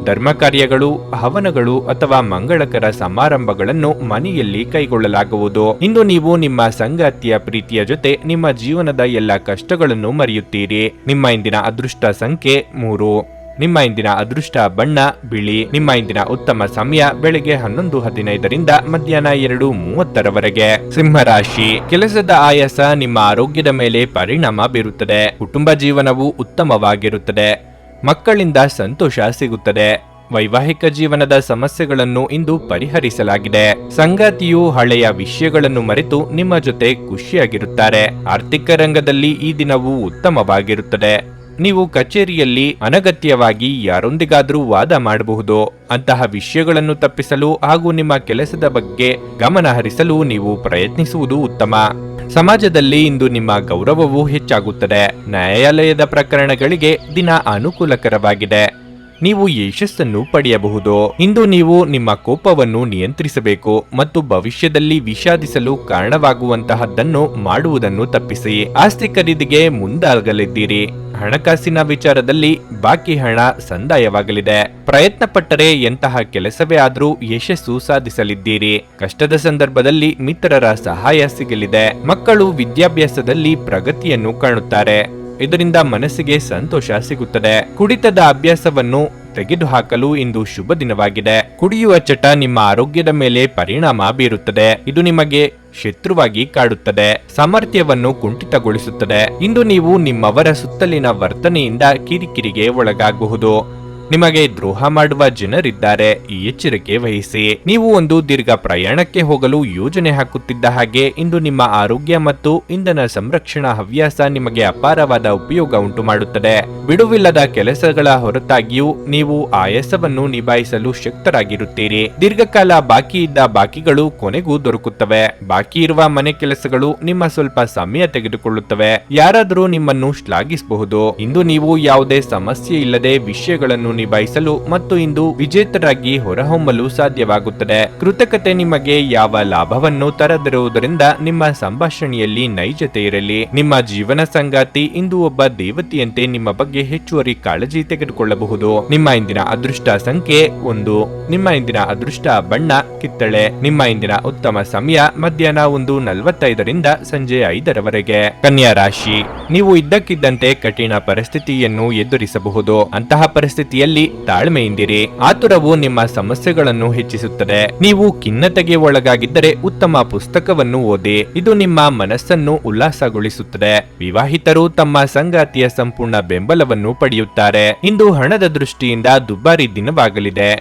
ಧರ್ಮ ಕಾರ್ಯಗಳು, ಹವನಗಳು ಅಥವಾ ಮಂಗಳಕರ ಸಮಾರಂಭಗಳನ್ನು ಮನೆಯಲ್ಲಿ ಕೈಗೊಳ್ಳಲಾಗುವುದು. ಇಂದು ನೀವು ನಿಮ್ಮ ಸಂಗಾತಿಯ ಪ್ರೀತಿಯ ಜೊತೆ ನಿಮ್ಮ ಜೀವನದ ಎಲ್ಲ ಕಷ್ಟಗಳನ್ನು ಮರೆಯುತ್ತೀರಿ. ನಿಮ್ಮ ಇಂದಿನ ಅದೃಷ್ಟ ಸಂಖ್ಯೆ 3. ನಿಮ್ಮ ಇಂದಿನ ಅದೃಷ್ಟ ಬಣ್ಣ ಬಿಳಿ. ನಿಮ್ಮ ಇಂದಿನ ಉತ್ತಮ ಸಮಯ ಬೆಳಗ್ಗೆ 11:15ರಿಂದ ಮಧ್ಯಾಹ್ನ 2:30ರವರೆಗೆ. ಸಿಂಹರಾಶಿ, ಕೆಲಸದ ಆಯಾಸ ನಿಮ್ಮ ಆರೋಗ್ಯದ ಮೇಲೆ ಪರಿಣಾಮ ಬೀರುತ್ತದೆ. ಕುಟುಂಬ ಜೀವನವು ಉತ್ತಮವಾಗಿರುತ್ತದೆ. ಮಕ್ಕಳಿಂದ ಸಂತೋಷ ಸಿಗುತ್ತದೆ. ವೈವಾಹಿಕ ಜೀವನದ ಸಮಸ್ಯೆಗಳನ್ನು ಇಂದು ಪರಿಹರಿಸಲಾಗಿದೆ. ಸಂಗಾತಿಯು ಹಳೆಯ ವಿಷಯಗಳನ್ನು ಮರೆತು ನಿಮ್ಮ ಜೊತೆ ಖುಷಿಯಾಗಿರುತ್ತಾರೆ. ಆರ್ಥಿಕ ರಂಗದಲ್ಲಿ ಈ ದಿನವು ಉತ್ತಮವಾಗಿರುತ್ತದೆ. ನೀವು ಕಚೇರಿಯಲ್ಲಿ ಅನಗತ್ಯವಾಗಿ ಯಾರೊಂದಿಗಾದರೂ ವಾದ ಮಾಡಬಹುದು. ಅಂತಹ ವಿಷಯಗಳನ್ನು ತಪ್ಪಿಸಲು ಹಾಗೂ ನಿಮ್ಮ ಕೆಲಸದ ಬಗ್ಗೆ ಗಮನ ಹರಿಸಲು ನೀವು ಪ್ರಯತ್ನಿಸುವುದು ಉತ್ತಮ. ಸಮಾಜದಲ್ಲಿ ಇಂದು ನಿಮ್ಮ ಗೌರವವು ಹೆಚ್ಚಾಗುತ್ತದೆ. ನ್ಯಾಯಾಲಯದ ಪ್ರಕರಣಗಳಿಗೆ ದಿನ ಅನುಕೂಲಕರವಾಗಿದೆ. ನೀವು ಯಶಸ್ಸನ್ನು ಪಡೆಯಬಹುದು. ಇಂದು ನೀವು ನಿಮ್ಮ ಕೋಪವನ್ನು ನಿಯಂತ್ರಿಸಬೇಕು ಮತ್ತು ಭವಿಷ್ಯದಲ್ಲಿ ವಿಷಾದಿಸಲು ಕಾರಣವಾಗುವಂತಹದ್ದನ್ನು ಮಾಡುವುದನ್ನು ತಪ್ಪಿಸಿ. ಆಸ್ತಿ ಖರೀದಿಗೆ ಮುಂದಾಗಲಿದ್ದೀರಿ. ಹಣಕಾಸಿನ ವಿಚಾರದಲ್ಲಿ ಬಾಕಿ ಹಣ ಸಂದಾಯವಾಗಲಿದೆ. ಪ್ರಯತ್ನ ಪಟ್ಟರೆ ಎಂತಹ ಕೆಲಸವೇ ಆದರೂ ಯಶಸ್ಸು ಸಾಧಿಸಲಿದ್ದೀರಿ. ಕಷ್ಟದ ಸಂದರ್ಭದಲ್ಲಿ ಮಿತ್ರರ ಸಹಾಯ ಸಿಗಲಿದೆ. ಮಕ್ಕಳು ವಿದ್ಯಾಭ್ಯಾಸದಲ್ಲಿ ಪ್ರಗತಿಯನ್ನು ಕಾಣುತ್ತಾರೆ. ಇದರಿಂದ ಮನಸ್ಸಿಗೆ ಸಂತೋಷ ಸಿಗುತ್ತದೆ. ಕುಡಿತದ ಅಭ್ಯಾಸವನ್ನು ತೆಗೆದುಹಾಕಲು ಇಂದು ಶುಭ ದಿನವಾಗಿದೆ. ಕುಡಿಯುವ ಚಟ ನಿಮ್ಮ ಆರೋಗ್ಯದ ಮೇಲೆ ಪರಿಣಾಮ ಬೀರುತ್ತದೆ. ಇದು ನಿಮಗೆ ಶತ್ರುವಾಗಿ ಕಾಡುತ್ತದೆ. ಸಾಮರ್ಥ್ಯವನ್ನು ಕುಂಠಿತಗೊಳಿಸುತ್ತದೆ. ಇಂದು ನೀವು ನಿಮ್ಮವರ ಸುತ್ತಲಿನ ವರ್ತನೆಯಿಂದ ಕಿರಿಕಿರಿಗೆ ಒಳಗಾಗಬಹುದು. ನಿಮಗೆ ದ್ರೋಹ ಮಾಡುವ ಜನರಿದ್ದಾರೆ. ಈ ಎಚ್ಚರಿಕೆ ವಹಿಸಿ. ನೀವು ಒಂದು ದೀರ್ಘ ಪ್ರಯಾಣಕ್ಕೆ ಹೋಗಲು ಯೋಜನೆ ಹಾಕುತ್ತಿದ್ದ ಹಾಗೆ ಇಂದು ನಿಮ್ಮ ಆರೋಗ್ಯ ಮತ್ತು ಇಂಧನ ಸಂರಕ್ಷಣಾ ಹವ್ಯಾಸ ನಿಮಗೆ ಅಪಾರವಾದ ಉಪಯೋಗ ಉಂಟು ಮಾಡುತ್ತದೆ. ಬಿಡುವಿಲ್ಲದ ಕೆಲಸಗಳ ಹೊರತಾಗಿಯೂ ನೀವು ಆಯಾಸವನ್ನು ನಿಭಾಯಿಸಲು ಶಕ್ತರಾಗಿರುತ್ತೀರಿ. ದೀರ್ಘಕಾಲ ಬಾಕಿ ಇದ್ದ ಬಾಕಿಗಳು ಕೊನೆಗೂ ದೊರಕುತ್ತವೆ. ಬಾಕಿ ಇರುವ ಮನೆ ಕೆಲಸಗಳು ನಿಮ್ಮ ಸ್ವಲ್ಪ ಸಮಯ ತೆಗೆದುಕೊಳ್ಳುತ್ತವೆ. ಯಾರಾದರೂ ನಿಮ್ಮನ್ನು ಶ್ಲಾಘಿಸಬಹುದು. ಇಂದು ನೀವು ಯಾವುದೇ ಸಮಸ್ಯೆ ಇಲ್ಲದೆ ವಿಷಯಗಳನ್ನು ನಿಭಾಯಿಸಲು ಮತ್ತು ಇಂದು ವಿಜೇತರಾಗಿ ಹೊರಹೊಮ್ಮಲು ಸಾಧ್ಯವಾಗುತ್ತದೆ. ಕೃತಕತೆ ನಿಮಗೆ ಯಾವ ಲಾಭವನ್ನು ತರದಿರುವುದರಿಂದ ನಿಮ್ಮ ಸಂಭಾಷಣೆಯಲ್ಲಿ ನೈಜತೆ ಇರಲಿ. ನಿಮ್ಮ ಜೀವನ ಸಂಗಾತಿ ಇಂದು ಒಬ್ಬ ದೇವತೆಯಂತೆ ನಿಮ್ಮ ಬಗ್ಗೆ ಹೆಚ್ಚುವರಿ ಕಾಳಜಿ ತೆಗೆದುಕೊಳ್ಳಬಹುದು. ನಿಮ್ಮ ಇಂದಿನ ಅದೃಷ್ಟ ಸಂಖ್ಯೆ 1. ನಿಮ್ಮ ಇಂದಿನ ಅದೃಷ್ಟ ಬಣ್ಣ ಕಿತ್ತಳೆ. ನಿಮ್ಮ ಇಂದಿನ ಉತ್ತಮ ಸಮಯ ಮಧ್ಯಾಹ್ನ 1:45ರಿಂದ ಸಂಜೆ 5ರವರೆಗೆ. ಕನ್ಯಾ ರಾಶಿ, ನೀವು ಇದ್ದಕ್ಕಿದ್ದಂತೆ ಕಠಿಣ ಪರಿಸ್ಥಿತಿಯನ್ನು ಎದುರಿಸಬಹುದು. ಅಂತಹ ಪರಿಸ್ಥಿತಿಯಲ್ಲಿ ತಾಳ್ಮೆಯಿಂದಿರಿ. ಆತುರವು ನಿಮ್ಮ ಸಮಸ್ಯೆಗಳನ್ನು ಹೆಚ್ಚಿಸುತ್ತದೆ. ನೀವು ಖಿನ್ನತೆಗೆ ಒಳಗಾಗಿದ್ದರೆ ಉತ್ತಮ ಪುಸ್ತಕವನ್ನು ಓದಿ. ಇದು ನಿಮ್ಮ ಮನಸ್ಸನ್ನು ಉಲ್ಲಾಸಗೊಳಿಸುತ್ತದೆ. ವಿವಾಹಿತರು ತಮ್ಮ ಸಂಗಾತಿಯ ಸಂಪೂರ್ಣ ಬೆಂಬಲವನ್ನು ಪಡೆಯುತ್ತಾರೆ. ಇಂದು ಹಣದ ದೃಷ್ಟಿಯಿಂದ ದುಬಾರಿ ದಿನವಾಗಲಿದೆ.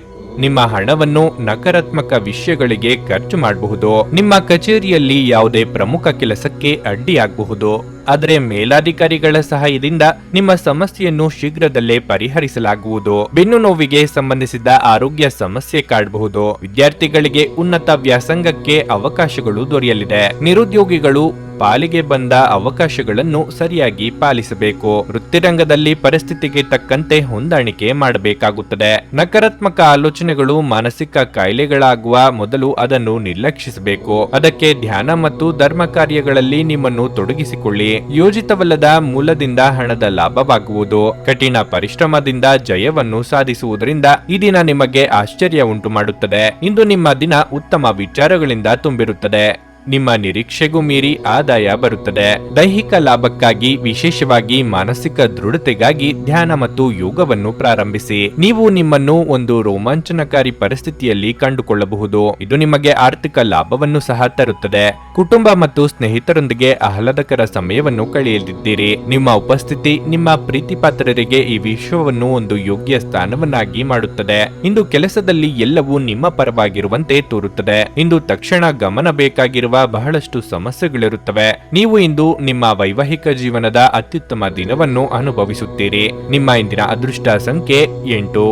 ನಿಮ್ಮ ಹಣವನ್ನು ನಕಾರಾತ್ಮಕ ವಿಷಯಗಳಿಗೆ ಖರ್ಚು ಮಾಡಬಹುದು. ನಿಮ್ಮ ಕಚೇರಿಯಲ್ಲಿ ಯಾವುದೇ ಪ್ರಮುಖ ಕೆಲಸಕ್ಕೆ ಅಡ್ಡಿಯಾಗಬಹುದು. ಆದರೆ ಮೇಲಾಧಿಕಾರಿಗಳ ಸಹಾಯದಿಂದ ನಿಮ್ಮ ಸಮಸ್ಯೆಯನ್ನು ಶೀಘ್ರದಲ್ಲೇ ಪರಿಹರಿಸಲಾಗುವುದು. ಬೆನ್ನು ನೋವಿಗೆ ಸಂಬಂಧಿಸಿದ ಆರೋಗ್ಯ ಸಮಸ್ಯೆ ಕಾಡಬಹುದು. ವಿದ್ಯಾರ್ಥಿಗಳಿಗೆ ಉನ್ನತ ವ್ಯಾಸಂಗಕ್ಕೆ ಅವಕಾಶಗಳು ದೊರೆಯಲಿದೆ. ನಿರುದ್ಯೋಗಿಗಳು ಪಾಲಿಗೆ ಬಂದ ಅವಕಾಶಗಳನ್ನು ಸರಿಯಾಗಿ ಪಾಲಿಸಬೇಕು. ವೃತ್ತಿರಂಗದಲ್ಲಿ ಪರಿಸ್ಥಿತಿಗೆ ತಕ್ಕಂತೆ ಹೊಂದಾಣಿಕೆ ಮಾಡಬೇಕಾಗುತ್ತದೆ. ನಕಾರಾತ್ಮಕ ಆಲೋಚನೆಗಳು ಮಾನಸಿಕ ಕಾಯಿಲೆಗಳಾಗುವ ಮೊದಲು ಅದನ್ನು ನಿರ್ಲಕ್ಷಿಸಬೇಕು. ಅದಕ್ಕೆ ಧ್ಯಾನ ಮತ್ತು ಧರ್ಮ ಕಾರ್ಯಗಳಲ್ಲಿ ನಿಮ್ಮನ್ನು ತೊಡಗಿಸಿಕೊಳ್ಳಿ. ಯೋಜಿತವಲ್ಲದ ಮೂಲದಿಂದ ಹಣದ ಲಾಭವಾಗುವುದು. ಕಠಿಣ ಪರಿಶ್ರಮದಿಂದ ಜಯವನ್ನು ಸಾಧಿಸುವುದರಿಂದ ಈ ದಿನ ನಿಮಗೆ ಆಶ್ಚರ್ಯ ಉಂಟು ಮಾಡುತ್ತದೆ. ಇಂದು ನಿಮ್ಮ ದಿನ ಉತ್ತಮ ವಿಚಾರಗಳಿಂದ ತುಂಬಿರುತ್ತದೆ. ನಿಮ್ಮ ನಿರೀಕ್ಷೆಗೂ ಮೀರಿ ಆದಾಯ ಬರುತ್ತದೆ. ದೈಹಿಕ ಲಾಭಕ್ಕಾಗಿ, ವಿಶೇಷವಾಗಿ ಮಾನಸಿಕ ದೃಢತೆಗಾಗಿ ಧ್ಯಾನ ಮತ್ತು ಯೋಗವನ್ನು ಪ್ರಾರಂಭಿಸಿ. ನೀವು ನಿಮ್ಮನ್ನು ಒಂದು ರೋಮಾಂಚನಕಾರಿ ಪರಿಸ್ಥಿತಿಯಲ್ಲಿ ಕಂಡುಕೊಳ್ಳಬಹುದು. ಇದು ನಿಮಗೆ ಆರ್ಥಿಕ ಲಾಭವನ್ನು ಸಹ ತರುತ್ತದೆ. ಕುಟುಂಬ ಮತ್ತು ಸ್ನೇಹಿತರೊಂದಿಗೆ ಆಹ್ಲಾದಕರ ಸಮಯವನ್ನು ಕಳೆಯಲಿದ್ದೀರಿ. ನಿಮ್ಮ ಉಪಸ್ಥಿತಿ ನಿಮ್ಮ ಪ್ರೀತಿಪಾತ್ರರಿಗೆ ಈ ವಿಶ್ವವನ್ನು ಒಂದು ಯೋಗ್ಯ ಸ್ಥಾನವನ್ನಾಗಿ ಮಾಡುತ್ತದೆ. ಇಂದು ಕೆಲಸದಲ್ಲಿ ಎಲ್ಲವೂ ನಿಮ್ಮ ಪರವಾಗಿರುವಂತೆ ತೋರುತ್ತದೆ. ಇಂದು ತಕ್ಷಣ ಗಮನ ಬೇಕಾಗಿರುವ ಬಹಳಷ್ಟು ಸಮಸ್ಯೆಗಳಿರುತ್ತವೆ. ನೀವು ಇಂದು ನಿಮ್ಮ ವೈವಾಹಿಕ ಜೀವನದ ಅತ್ಯುತ್ತಮ ದಿನವನ್ನು ಅನುಭವಿಸುತ್ತೀರಿ. ನಿಮ್ಮ ಇಂದಿನ ಅದೃಷ್ಟ ಸಂಖ್ಯೆ 8.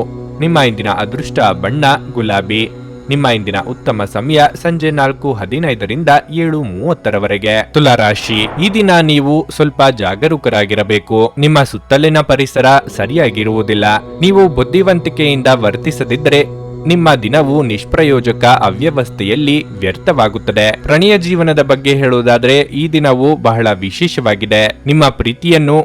ನಿಮ್ಮ ಇಂದಿನ ಅದೃಷ್ಟ ಬಣ್ಣ ಗುಲಾಬಿ. ನಿಮ್ಮ ಇಂದಿನ ಉತ್ತಮ ಸಮಯ ಸಂಜೆ 4:15ರಿಂದ 7:30ರವರೆಗೆ. ತುಲಾರಾಶಿ, ಈ ದಿನ ನೀವು ಸ್ವಲ್ಪ ಜಾಗರೂಕರಾಗಿರಬೇಕು. ನಿಮ್ಮ ಸುತ್ತಲಿನ ಪರಿಸರ ಸರಿಯಾಗಿರುವುದಿಲ್ಲ. ನೀವು ಬುದ್ಧಿವಂತಿಕೆಯಿಂದ ವರ್ತಿಸದಿದ್ದರೆ ನಿಮ್ಮ ದಿನವು ನಿಷ್ಪ್ರಯೋಜಕ ಅವ್ಯವಸ್ಥೆಯಲ್ಲಿ ವ್ಯರ್ಥವಾಗುತ್ತದೆ. ಪ್ರಣಯ ಜೀವನದ ಬಗ್ಗೆ ಹೇಳುವುದಾದರೆ ಈ ದಿನವು ಬಹಳ ವಿಶೇಷವಾಗಿದೆ. ನಿಮ್ಮ ಪ್ರೀತಿಯನ್ನು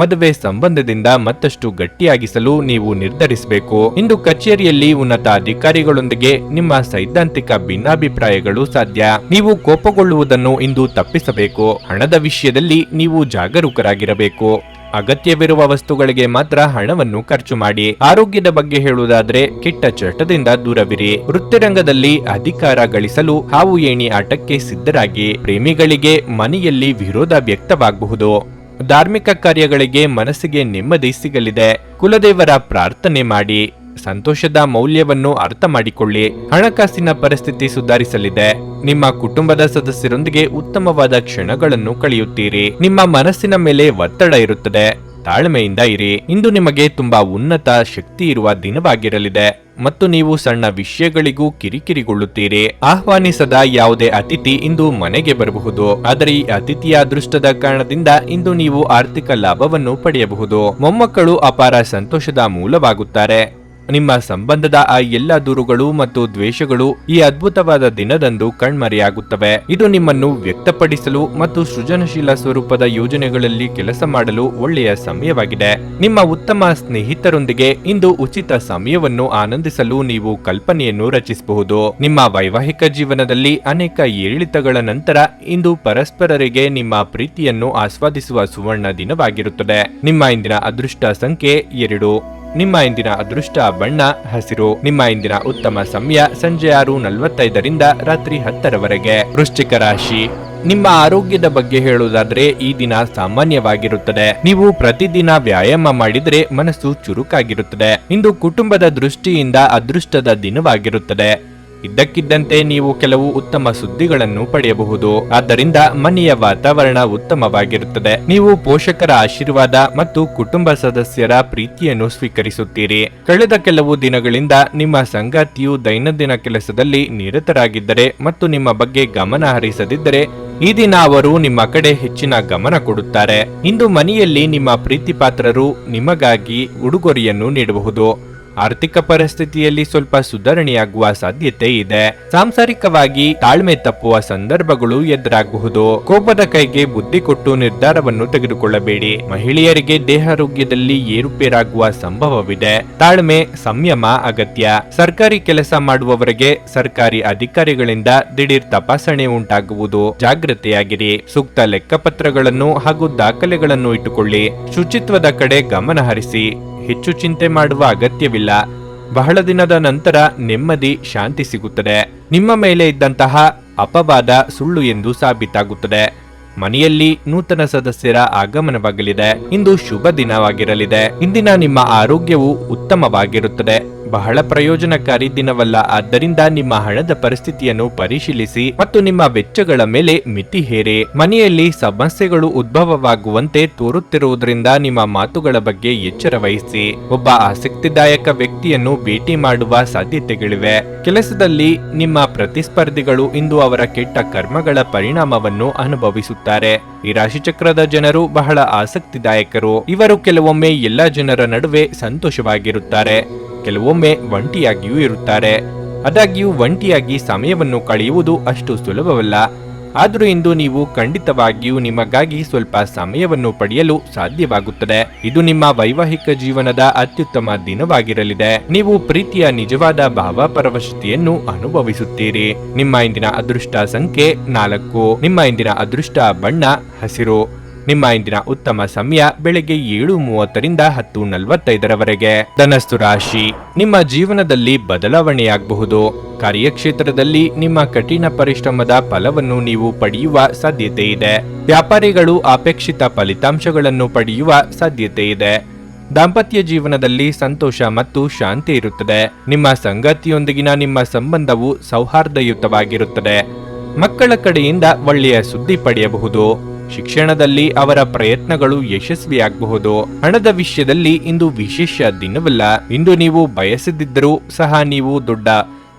ಮದುವೆ ಸಂಬಂಧದಿಂದ ಮತ್ತಷ್ಟು ಗಟ್ಟಿಯಾಗಿಸಲು ನೀವು ನಿರ್ಧರಿಸಬೇಕು. ಇಂದು ಕಚೇರಿಯಲ್ಲಿ ಉನ್ನತ ಅಧಿಕಾರಿಗಳೊಂದಿಗೆ ನಿಮ್ಮ ಸೈದ್ಧಾಂತಿಕ ಭಿನ್ನಾಭಿಪ್ರಾಯಗಳು ಸಾಧ್ಯ. ನೀವು ಕೋಪಗೊಳ್ಳುವುದನ್ನು ಇಂದು ತಪ್ಪಿಸಬೇಕು. ಹಣದ ವಿಷಯದಲ್ಲಿ ನೀವು ಜಾಗರೂಕರಾಗಿರಬೇಕು. ಅಗತ್ಯವಿರುವ ವಸ್ತುಗಳಿಗೆ ಮಾತ್ರ ಹಣವನ್ನು ಖರ್ಚು ಮಾಡಿ. ಆರೋಗ್ಯದ ಬಗ್ಗೆ ಹೇಳುವುದಾದ್ರೆ ಕೆಟ್ಟ ಚಟದಿಂದ ದೂರವಿರಿ. ವೃತ್ತಿರಂಗದಲ್ಲಿ ಅಧಿಕಾರ ಗಳಿಸಲು ಹಾವು ಏಣಿ ಆಟಕ್ಕೆ ಸಿದ್ಧರಾಗಿ. ಪ್ರೇಮಿಗಳಿಗೆ ಮನೆಯಲ್ಲಿ ವಿರೋಧ ವ್ಯಕ್ತವಾಗಬಹುದು. ಧಾರ್ಮಿಕ ಕಾರ್ಯಗಳಿಗೆ ಮನಸ್ಸಿಗೆ ನೆಮ್ಮದಿ ಸಿಗಲಿದೆ. ಕುಲದೇವರ ಪ್ರಾರ್ಥನೆ ಮಾಡಿ. ಸಂತೋಷದ ಮೌಲ್ಯವನ್ನು ಅರ್ಥ ಮಾಡಿಕೊಳ್ಳಿ. ಹಣಕಾಸಿನ ಪರಿಸ್ಥಿತಿ ಸುಧಾರಿಸಲಿದೆ. ನಿಮ್ಮ ಕುಟುಂಬದ ಸದಸ್ಯರೊಂದಿಗೆ ಉತ್ತಮವಾದ ಕ್ಷಣಗಳನ್ನು ಕಳೆಯುತ್ತೀರಿ. ನಿಮ್ಮ ಮನಸ್ಸಿನ ಮೇಲೆ ಒತ್ತಡ ಇರುತ್ತದೆ. ತಾಳ್ಮೆಯಿಂದ ಇರಿ. ಇಂದು ನಿಮಗೆ ತುಂಬಾ ಉನ್ನತ ಶಕ್ತಿ ಇರುವ ದಿನವಾಗಿರಲಿದೆ ಮತ್ತು ನೀವು ಸಣ್ಣ ವಿಷಯಗಳಿಗೂ ಕಿರಿಕಿರಿಗೊಳ್ಳುತ್ತೀರಿ. ಆಹ್ವಾನಿಸದ ಯಾವುದೇ ಅತಿಥಿ ಇಂದು ಮನೆಗೆ ಬರಬಹುದು. ಆದರೆ ಈ ಅತಿಥಿಯ ಅದೃಷ್ಟದ ಕಾರಣದಿಂದ ಇಂದು ನೀವು ಆರ್ಥಿಕ ಲಾಭವನ್ನು ಪಡೆಯಬಹುದು. ಮೊಮ್ಮಕ್ಕಳು ಅಪಾರ ಸಂತೋಷದ ಮೂಲವಾಗುತ್ತಾರೆ. ನಿಮ್ಮ ಸಂಬಂಧದ ಆ ಎಲ್ಲ ದೂರುಗಳು ಮತ್ತು ದ್ವೇಷಗಳು ಈ ಅದ್ಭುತವಾದ ದಿನದಂದು ಕಣ್ಮರೆಯಾಗುತ್ತವೆ. ಇದು ನಿಮ್ಮನ್ನು ವ್ಯಕ್ತಪಡಿಸಲು ಮತ್ತು ಸೃಜನಶೀಲ ಸ್ವರೂಪದ ಯೋಜನೆಗಳಲ್ಲಿ ಕೆಲಸ ಮಾಡಲು ಒಳ್ಳೆಯ ಸಮಯವಾಗಿದೆ. ನಿಮ್ಮ ಉತ್ತಮ ಸ್ನೇಹಿತರೊಂದಿಗೆ ಇಂದು ಉಚಿತ ಸಮಯವನ್ನು ಆನಂದಿಸಲು ನೀವು ಕಲ್ಪನೆಯನ್ನು ರಚಿಸಬಹುದು. ನಿಮ್ಮ ವೈವಾಹಿಕ ಜೀವನದಲ್ಲಿ ಅನೇಕ ಏರಿಳಿತಗಳ ನಂತರ ಇಂದು ಪರಸ್ಪರರಿಗೆ ನಿಮ್ಮ ಪ್ರೀತಿಯನ್ನು ಆಸ್ವಾದಿಸುವ ಸುವರ್ಣ ದಿನವಾಗಿರುತ್ತದೆ. ನಿಮ್ಮ ಇಂದಿನ ಅದೃಷ್ಟ ಸಂಖ್ಯೆ 2. ನಿಮ್ಮ ಇಂದಿನ ಅದೃಷ್ಟ ಬಣ್ಣ ಹಸಿರು. ನಿಮ್ಮ ಇಂದಿನ ಉತ್ತಮ ಸಮಯ ಸಂಜೆ 6:45 ರಾತ್ರಿ 10ರವರೆಗೆ. ವೃಶ್ಚಿಕ ರಾಶಿ. ನಿಮ್ಮ ಆರೋಗ್ಯದ ಬಗ್ಗೆ ಹೇಳುವುದಾದ್ರೆ ಈ ದಿನ ಸಾಮಾನ್ಯವಾಗಿರುತ್ತದೆ. ನೀವು ಪ್ರತಿದಿನ ವ್ಯಾಯಾಮ ಮಾಡಿದ್ರೆ ಮನಸ್ಸು ಚುರುಕಾಗಿರುತ್ತದೆ. ಇಂದು ಕುಟುಂಬದ ದೃಷ್ಟಿಯಿಂದ ಅದೃಷ್ಟದ ದಿನವಾಗಿರುತ್ತದೆ. ಇದ್ದಕ್ಕಿದ್ದಂತೆ ನೀವು ಕೆಲವು ಉತ್ತಮ ಸುದ್ದಿಗಳನ್ನು ಪಡೆಯಬಹುದು. ಆದ್ದರಿಂದ ಮನೆಯ ವಾತಾವರಣ ಉತ್ತಮವಾಗಿರುತ್ತದೆ. ನೀವು ಪೋಷಕರ ಆಶೀರ್ವಾದ ಮತ್ತು ಕುಟುಂಬ ಸದಸ್ಯರ ಪ್ರೀತಿಯನ್ನು ಸ್ವೀಕರಿಸುತ್ತೀರಿ. ಕಳೆದ ಕೆಲವು ದಿನಗಳಿಂದ ನಿಮ್ಮ ಸಂಗಾತಿಯು ದೈನಂದಿನ ಕೆಲಸದಲ್ಲಿ ನಿರತರಾಗಿದ್ದರೆ ಮತ್ತು ನಿಮ್ಮ ಬಗ್ಗೆ ಗಮನ ಹರಿಸದಿದ್ದರೆ ಈ ದಿನ ಅವರು ನಿಮ್ಮ ಕಡೆ ಹೆಚ್ಚಿನ ಗಮನ ಕೊಡುತ್ತಾರೆ. ಇಂದು ಮನೆಯಲ್ಲಿ ನಿಮ್ಮ ಪ್ರೀತಿ ಪಾತ್ರರು ನಿಮಗಾಗಿ ಉಡುಗೊರೆಯನ್ನು ನೀಡಬಹುದು. ಆರ್ಥಿಕ ಪರಿಸ್ಥಿತಿಯಲ್ಲಿ ಸ್ವಲ್ಪ ಸುಧಾರಣೆಯಾಗುವ ಸಾಧ್ಯತೆ ಇದೆ. ಸಾಂಸಾರಿಕವಾಗಿ ತಾಳ್ಮೆ ತಪ್ಪುವ ಸಂದರ್ಭಗಳು ಎದುರಾಗಬಹುದು. ಕೋಪದ ಕೈಗೆ ಬುದ್ಧಿ ಕೊಟ್ಟು ನಿರ್ಧಾರವನ್ನು ತೆಗೆದುಕೊಳ್ಳಬೇಡಿ. ಮಹಿಳೆಯರಿಗೆ ದೇಹಾರೋಗ್ಯದಲ್ಲಿ ಏರುಪೇರಾಗುವ ಸಂಭವವಿದೆ. ತಾಳ್ಮೆ ಸಂಯಮ ಅಗತ್ಯ. ಸರ್ಕಾರಿ ಕೆಲಸ ಮಾಡುವವರಿಗೆ ಸರ್ಕಾರಿ ಅಧಿಕಾರಿಗಳಿಂದ ದಿಢೀರ್ ತಪಾಸಣೆ ಉಂಟಾಗುವುದು. ಜಾಗೃತೆಯಾಗಿರಿ. ಸೂಕ್ತ ಲೆಕ್ಕಪತ್ರಗಳನ್ನು ಹಾಗೂ ದಾಖಲೆಗಳನ್ನು ಇಟ್ಟುಕೊಳ್ಳಿ. ಶುಚಿತ್ವದ ಕಡೆ ಗಮನ ಹರಿಸಿ. ಹೆಚ್ಚು ಚಿಂತೆ ಮಾಡುವ ಅಗತ್ಯವಿಲ್ಲ. ಬಹಳ ದಿನದ ನಂತರ ನೆಮ್ಮದಿ ಶಾಂತಿ ಸಿಗುತ್ತದೆ. ನಿಮ್ಮ ಮೇಲೆ ಇದ್ದಂತಹ ಅಪವಾದ ಸುಳ್ಳು ಎಂದು ಸಾಬೀತಾಗುತ್ತದೆ. ಮನೆಯಲ್ಲಿ ನೂತನ ಸದಸ್ಯರ ಆಗಮನವಾಗಲಿದೆ. ಇಂದು ಶುಭ ದಿನವಾಗಿರಲಿದೆ. ಇಂದಿನ ನಿಮ್ಮ ಆರೋಗ್ಯವು ಉತ್ತಮವಾಗಿರುತ್ತದೆ. ಬಹಳ ಪ್ರಯೋಜನಕಾರಿ ದಿನವಲ್ಲ. ಆದ್ದರಿಂದ ನಿಮ್ಮ ಹಣದ ಪರಿಸ್ಥಿತಿಯನ್ನು ಪರಿಶೀಲಿಸಿ ಮತ್ತು ನಿಮ್ಮ ವೆಚ್ಚಗಳ ಮೇಲೆ ಮಿತಿ ಹೇರಿ. ಮನೆಯಲ್ಲಿ ಸಮಸ್ಯೆಗಳು ಉದ್ಭವವಾಗುವಂತೆ ತೋರುತ್ತಿರುವುದರಿಂದ ನಿಮ್ಮ ಮಾತುಗಳ ಬಗ್ಗೆ ಎಚ್ಚರ ವಹಿಸಿ. ಒಬ್ಬ ಆಸಕ್ತಿದಾಯಕ ವ್ಯಕ್ತಿಯನ್ನು ಭೇಟಿ ಮಾಡುವ ಸಾಧ್ಯತೆಗಳಿವೆ. ಕೆಲಸದಲ್ಲಿ ನಿಮ್ಮ ಪ್ರತಿಸ್ಪರ್ಧಿಗಳು ಇಂದು ಅವರ ಕೆಟ್ಟ ಕರ್ಮಗಳ ಪರಿಣಾಮವನ್ನು ಅನುಭವಿಸುತ್ತಾರೆ. ಈ ರಾಶಿಚಕ್ರದ ಜನರು ಬಹಳ ಆಸಕ್ತಿದಾಯಕರು. ಇವರು ಕೆಲವೊಮ್ಮೆ ಎಲ್ಲಾ ಜನರ ನಡುವೆ ಸಂತೋಷವಾಗಿರುತ್ತಾರೆ. ಕೆಲವೊಮ್ಮೆ ಒಂಟಿಯಾಗಿಯೂ ಇರುತ್ತಾರೆ. ಆದಾಗ್ಯೂ ಒಂಟಿಯಾಗಿ ಸಮಯವನ್ನು ಕಳೆಯುವುದು ಅಷ್ಟು ಸುಲಭವಲ್ಲ. ಆದರೂ ಇಂದು ನೀವು ಖಂಡಿತವಾಗಿಯೂ ನಿಮಗಾಗಿ ಸ್ವಲ್ಪ ಸಮಯವನ್ನು ಪಡೆಯಲು ಸಾಧ್ಯವಾಗುತ್ತದೆ. ಇದು ನಿಮ್ಮ ವೈವಾಹಿಕ ಜೀವನದ ಅತ್ಯುತ್ತಮ ದಿನವಾಗಿರಲಿದೆ. ನೀವು ಪ್ರೀತಿಯ ನಿಜವಾದ ಭಾವಪರವಶತೆಯನ್ನು ಅನುಭವಿಸುತ್ತೀರಿ. ನಿಮ್ಮ ಇಂದಿನ ಅದೃಷ್ಟ ಸಂಖ್ಯೆ 4. ನಿಮ್ಮ ಇಂದಿನ ಅದೃಷ್ಟ ಬಣ್ಣ ಹಸಿರು. ನಿಮ್ಮ ಇಂದಿನ ಉತ್ತಮ ಸಮಯ ಬೆಳಗ್ಗೆ 7:30 10:45ರವರೆಗೆ. ಧನಸ್ಸು ರಾಶಿ. ನಿಮ್ಮ ಜೀವನದಲ್ಲಿ ಬದಲಾವಣೆಯಾಗಬಹುದು. ಕಾರ್ಯಕ್ಷೇತ್ರದಲ್ಲಿ ನಿಮ್ಮ ಕಠಿಣ ಪರಿಶ್ರಮದ ಫಲವನ್ನು ನೀವು ಪಡೆಯುವ ಸಾಧ್ಯತೆ ಇದೆ. ವ್ಯಾಪಾರಿಗಳು ಅಪೇಕ್ಷಿತ ಫಲಿತಾಂಶಗಳನ್ನು ಪಡೆಯುವ ಸಾಧ್ಯತೆ ಇದೆ. ದಾಂಪತ್ಯ ಜೀವನದಲ್ಲಿ ಸಂತೋಷ ಮತ್ತು ಶಾಂತಿ ಇರುತ್ತದೆ. ನಿಮ್ಮ ಸಂಗಾತಿಯೊಂದಿಗಿನ ನಿಮ್ಮ ಸಂಬಂಧವು ಸೌಹಾರ್ದಯುತವಾಗಿರುತ್ತದೆ. ಮಕ್ಕಳ ಕಡೆಯಿಂದ ಒಳ್ಳೆಯ ಸುದ್ದಿ ಪಡೆಯಬಹುದು. ಶಿಕ್ಷಣದಲ್ಲಿ ಅವರ ಪ್ರಯತ್ನಗಳು ಯಶಸ್ವಿಯಾಗಬಹುದು. ಹಣದ ವಿಷಯದಲ್ಲಿ ಇಂದು ವಿಶೇಷ ದಿನವಲ್ಲ. ಇಂದು ನೀವು ಬಯಸದಿದ್ದರೂ ಸಹ ನೀವು ದೊಡ್ಡ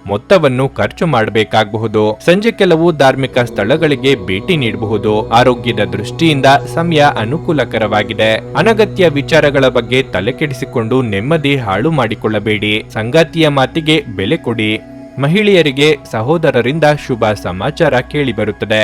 ಮೊತ್ತವನ್ನು ಖರ್ಚು ಮಾಡಬೇಕಾಗಬಹುದು. ಸಂಜೆ ಕೆಲವು ಧಾರ್ಮಿಕ ಸ್ಥಳಗಳಿಗೆ ಭೇಟಿ ನೀಡಬಹುದು. ಆರೋಗ್ಯದ ದೃಷ್ಟಿಯಿಂದ ಸಮಯ ಅನುಕೂಲಕರವಾಗಿದೆ. ಅನಗತ್ಯ ವಿಚಾರಗಳ ಬಗ್ಗೆ ತಲೆಕೆಡಿಸಿಕೊಂಡು ನೆಮ್ಮದಿ ಹಾಳು ಮಾಡಿಕೊಳ್ಳಬೇಡಿ. ಸಂಗಾತಿಯ ಮಾತಿಗೆ ಬೆಲೆ ಕೊಡಿ. ಮಹಿಳೆಯರಿಗೆ ಸಹೋದರರಿಂದ ಶುಭ ಸಮಾಚಾರ ಕೇಳಿಬರುತ್ತದೆ.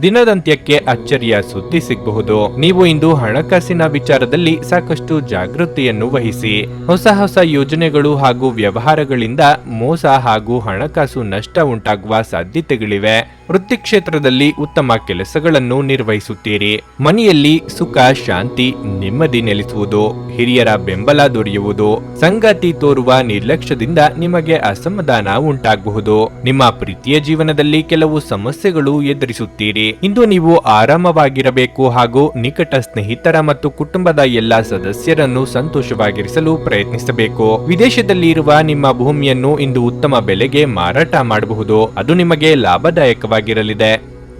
ದಿನದಂತ್ಯಕ್ಕೆ ಅಚ್ಚರಿಯ ಸುದ್ದಿ ಸಿಗಬಹುದು. ನೀವು ಇಂದು ಹಣಕಾಸಿನ ವಿಚಾರದಲ್ಲಿ ಸಾಕಷ್ಟು ಜಾಗೃತಿಯನ್ನು ವಹಿಸಿ. ಹೊಸ ಯೋಜನೆಗಳು ಹಾಗೂ ವ್ಯವಹಾರಗಳಿಂದ ಮೋಸ ಹಾಗೂ ಹಣಕಾಸು ನಷ್ಟ ಉಂಟಾಗುವ ಸಾಧ್ಯತೆಗಳಿವೆ. ವೃತ್ತಿ ಕ್ಷೇತ್ರದಲ್ಲಿ ಉತ್ತಮ ಕೆಲಸಗಳನ್ನು ನಿರ್ವಹಿಸುತ್ತೀರಿ. ಮನೆಯಲ್ಲಿ ಸುಖ, ಶಾಂತಿ, ನೆಮ್ಮದಿ ನೆಲೆಸುವುದು, ಹಿರಿಯರ ಬೆಂಬಲ ದೊರೆಯುವುದು. ಸಂಗಾತಿ ತೋರುವ ನಿರ್ಲಕ್ಷ್ಯದಿಂದ ನಿಮಗೆ ಅಸಮಾಧಾನ ಉಂಟಾಗಬಹುದು. ನಿಮ್ಮ ಪ್ರೀತಿಯ ಜೀವನದಲ್ಲಿ ಕೆಲವು ಸಮಸ್ಯೆಗಳು ಎದುರಿಸುತ್ತೀರಿ. ಇಂದು ನೀವು ಆರಾಮವಾಗಿರಬೇಕು ಹಾಗೂ ನಿಕಟ ಸ್ನೇಹಿತರ ಮತ್ತು ಕುಟುಂಬದ ಎಲ್ಲಾ ಸದಸ್ಯರನ್ನು ಸಂತೋಷವಾಗಿರಿಸಲು ಪ್ರಯತ್ನಿಸಬೇಕು. ವಿದೇಶದಲ್ಲಿ ಇರುವ ನಿಮ್ಮ ಭೂಮಿಯನ್ನು ಇಂದು ಉತ್ತಮ ಬೆಲೆಗೆ ಮಾರಾಟ ಮಾಡಬಹುದು. ಅದು ನಿಮಗೆ ಲಾಭದಾಯಕವಾಗಿರಲಿದೆ.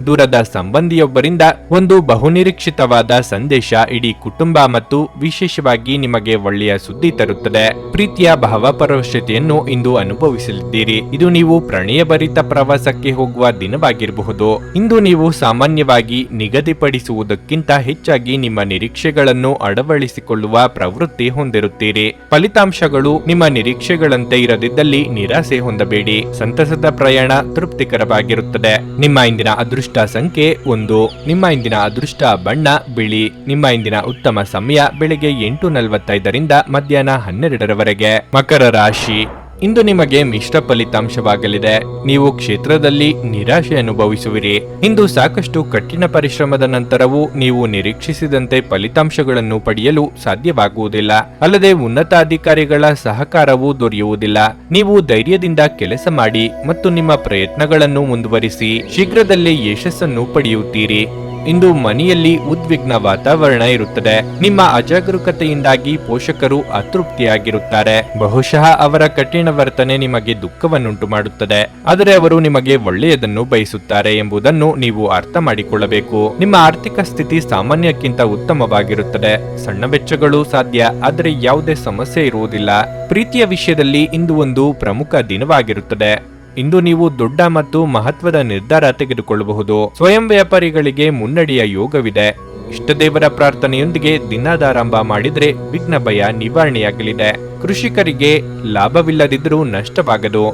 ದೂರದ ಸಂಬಂಧಿಯೊಬ್ಬರಿಂದ ಒಂದು ಬಹುನಿರೀಕ್ಷಿತವಾದ ಸಂದೇಶ ಇಡೀ ಕುಟುಂಬ ಮತ್ತು ವಿಶೇಷವಾಗಿ ನಿಮಗೆ ಒಳ್ಳೆಯ ಸುದ್ದಿ ತರುತ್ತದೆ. ಪ್ರೀತಿಯ ಭಾವಪರವಶತೆಯನ್ನು ಇಂದು ಅನುಭವಿಸಲಿದ್ದೀರಿ. ಇದು ನೀವು ಪ್ರಣಯಭರಿತ ಪ್ರವಾಸಕ್ಕೆ ಹೋಗುವ ದಿನವಾಗಿರಬಹುದು. ಇಂದು ನೀವು ಸಾಮಾನ್ಯವಾಗಿ ನಿಗದಿಪಡಿಸುವುದಕ್ಕಿಂತ ಹೆಚ್ಚಾಗಿ ನಿಮ್ಮ ನಿರೀಕ್ಷೆಗಳನ್ನು ಅಳವಡಿಸಿಕೊಳ್ಳುವ ಪ್ರವೃತ್ತಿ ಹೊಂದಿರುತ್ತೀರಿ. ಫಲಿತಾಂಶಗಳು ನಿಮ್ಮ ನಿರೀಕ್ಷೆಗಳಂತೆ ಇರದಿದ್ದಲ್ಲಿ ನಿರಾಸೆ ಹೊಂದಬೇಡಿ. ಸಂತಸದ ಪ್ರಯಾಣ ತೃಪ್ತಿಕರವಾಗಿರುತ್ತದೆ. ನಿಮ್ಮ ಇಂದಿನ ಅದೃಷ್ಟ ಸಂಖ್ಯೆ 1. ನಿಮ್ಮ ಇಂದಿನ ಅದೃಷ್ಟ ಬಣ್ಣ ಬಿಳಿ. ನಿಮ್ಮ ಇಂದಿನ ಉತ್ತಮ ಸಮಯ ಬೆಳಗ್ಗೆ 8:45 ಮಧ್ಯಾಹ್ನ 12ರವರೆಗೆ. ಮಕರ ರಾಶಿ. ಇಂದು ನಿಮಗೆ ಮಿಶ್ರ ಫಲಿತಾಂಶವಾಗಲಿದೆ. ನೀವು ಕ್ಷೇತ್ರದಲ್ಲಿ ನಿರಾಶೆ ಅನುಭವಿಸುವಿರಿ. ಇಂದು ಸಾಕಷ್ಟು ಕಠಿಣ ಪರಿಶ್ರಮದ ನಂತರವೂ ನೀವು ನಿರೀಕ್ಷಿಸಿದಂತೆ ಫಲಿತಾಂಶಗಳನ್ನು ಪಡೆಯಲು ಸಾಧ್ಯವಾಗುವುದಿಲ್ಲ. ಅಲ್ಲದೆ ಉನ್ನತಾಧಿಕಾರಿಗಳ ಸಹಕಾರವೂ ದೊರೆಯುವುದಿಲ್ಲ. ನೀವು ಧೈರ್ಯದಿಂದ ಕೆಲಸ ಮಾಡಿ ಮತ್ತು ನಿಮ್ಮ ಪ್ರಯತ್ನಗಳನ್ನು ಮುಂದುವರಿಸಿ. ಶೀಘ್ರದಲ್ಲೇ ಯಶಸ್ಸನ್ನು ಪಡೆಯುತ್ತೀರಿ. ಇಂದು ಮನೆಯಲ್ಲಿ ಉದ್ವಿಗ್ನ ವಾತಾವರಣ ಇರುತ್ತದೆ. ನಿಮ್ಮ ಅಜಾಗರೂಕತೆಯಿಂದಾಗಿ ಪೋಷಕರು ಅತೃಪ್ತಿಯಾಗಿರುತ್ತಾರೆ. ಬಹುಶಃ ಅವರ ಕಠಿಣ ವರ್ತನೆ ನಿಮಗೆ ದುಃಖವನ್ನುಂಟು ಮಾಡುತ್ತದೆ. ಆದರೆ ಅವರು ನಿಮಗೆ ಒಳ್ಳೆಯದನ್ನು ಬಯಸುತ್ತಾರೆ ಎಂಬುದನ್ನು ನೀವು ಅರ್ಥ ಮಾಡಿಕೊಳ್ಳಬೇಕು. ನಿಮ್ಮ ಆರ್ಥಿಕ ಸ್ಥಿತಿ ಸಾಮಾನ್ಯಕ್ಕಿಂತ ಉತ್ತಮವಾಗಿರುತ್ತದೆ. ಸಣ್ಣ ವೆಚ್ಚಗಳು ಸಾಧ್ಯ, ಆದರೆ ಯಾವುದೇ ಸಮಸ್ಯೆ ಇರುವುದಿಲ್ಲ. ಪ್ರೀತಿಯ ವಿಷಯದಲ್ಲಿ ಇಂದು ಒಂದು ಪ್ರಮುಖ ದಿನವಾಗಿರುತ್ತದೆ. ಇಂದು ನೀವು ದೊಡ್ಡ ಮತ್ತು ಮಹತ್ವದ ನಿರ್ಧಾರ ತೆಗೆದುಕೊಳ್ಳಬಹುದು. ಸ್ವಯಂ ವ್ಯಾಪಾರಿಗಳಿಗೆ ಮುನ್ನಡೆಯ ಯೋಗವಿದೆ. ಇಷ್ಟದೇವರ ಪ್ರಾರ್ಥನೆಯೊಂದಿಗೆ ದಿನದಾರಂಭ ಮಾಡಿದ್ರೆ ವಿಘ್ನ ಭಯ ನಿವಾರಣೆಯಾಗಲಿದೆ. ಕೃಷಿಕರಿಗೆ ಲಾಭವಿಲ್ಲದಿದ್ದರೂ ನಷ್ಟವಾಗದು.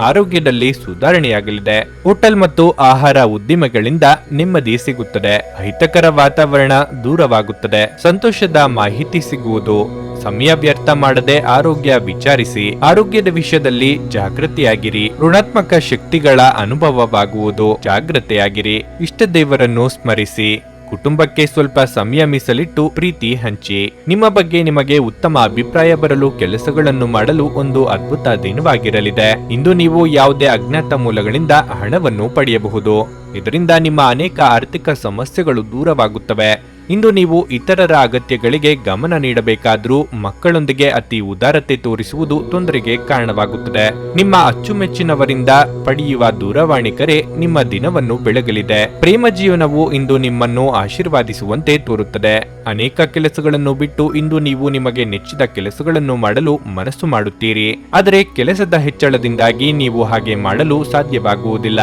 ಆರೋಗ್ಯದಲ್ಲಿ ಸುಧಾರಣೆಯಾಗಲಿದೆ. ಹೋಟೆಲ್ ಮತ್ತು ಆಹಾರ ಉದ್ದಿಮೆಗಳಿಂದ ನೆಮ್ಮದಿ ಸಿಗುತ್ತದೆ. ಅಹಿತಕರ ವಾತಾವರಣ ದೂರವಾಗುತ್ತದೆ. ಸಂತೋಷದ ಮಾಹಿತಿ ಸಿಗುವುದು. ಸಮಯ ವ್ಯರ್ಥ ಮಾಡದೆ ಆರೋಗ್ಯ ವಿಚಾರಿಸಿ. ಆರೋಗ್ಯದ ವಿಷಯದಲ್ಲಿ ಜಾಗೃತಿಯಾಗಿರಿ. ಋಣಾತ್ಮಕ ಶಕ್ತಿಗಳ ಅನುಭವವಾಗುವುದು. ಜಾಗೃತೆಯಾಗಿರಿ. ಇಷ್ಟ ದೇವರನ್ನು ಸ್ಮರಿಸಿ. ಕುಟುಂಬಕ್ಕೆ ಸ್ವಲ್ಪ ಸಮಯ ಮೀಸಲಿಟ್ಟು ಪ್ರೀತಿ ಹಂಚಿ. ನಿಮ್ಮ ಬಗ್ಗೆ ನಿಮಗೆ ಉತ್ತಮ ಅಭಿಪ್ರಾಯ ಬರಲು ಕೆಲಸಗಳನ್ನು ಮಾಡಲು ಒಂದು ಅದ್ಭುತ ದಿನವಾಗಿರಲಿದೆ. ಇಂದು ನೀವು ಯಾವುದೇ ಅಜ್ಞಾತ ಮೂಲಗಳಿಂದ ಹಣವನ್ನು ಪಡೆಯಬಹುದು. ಇದರಿಂದ ನಿಮ್ಮ ಅನೇಕ ಆರ್ಥಿಕ ಸಮಸ್ಯೆಗಳು ದೂರವಾಗುತ್ತವೆ. ಇಂದು ನೀವು ಇತರರ ಅಗತ್ಯಗಳಿಗೆ ಗಮನ ನೀಡಬೇಕಾದ್ರೂ ಮಕ್ಕಳೊಂದಿಗೆ ಅತಿ ಉದಾರತೆ ತೋರಿಸುವುದು ತೊಂದರೆಗೆ ಕಾರಣವಾಗುತ್ತದೆ. ನಿಮ್ಮ ಅಚ್ಚುಮೆಚ್ಚಿನವರಿಂದ ಪಡೆಯುವ ದೂರವಾಣಿ ಕರೆ ನಿಮ್ಮ ದಿನವನ್ನು ಬೆಳಗಲಿದೆ. ಪ್ರೇಮ ಜೀವನವು ಇಂದು ನಿಮ್ಮನ್ನು ಆಶೀರ್ವಾದಿಸುವಂತೆ ತೋರುತ್ತದೆ. ಅನೇಕ ಕೆಲಸಗಳನ್ನು ಬಿಟ್ಟು ಇಂದು ನೀವು ನಿಮಗೆ ನೆಚ್ಚಿದ ಕೆಲಸಗಳನ್ನು ಮಾಡಲು ಮನಸ್ಸು ಮಾಡುತ್ತೀರಿ. ಆದರೆ ಕೆಲಸದ ಹೆಚ್ಚಳದಿಂದಾಗಿ ನೀವು ಹಾಗೆ ಮಾಡಲು ಸಾಧ್ಯವಾಗುವುದಿಲ್ಲ.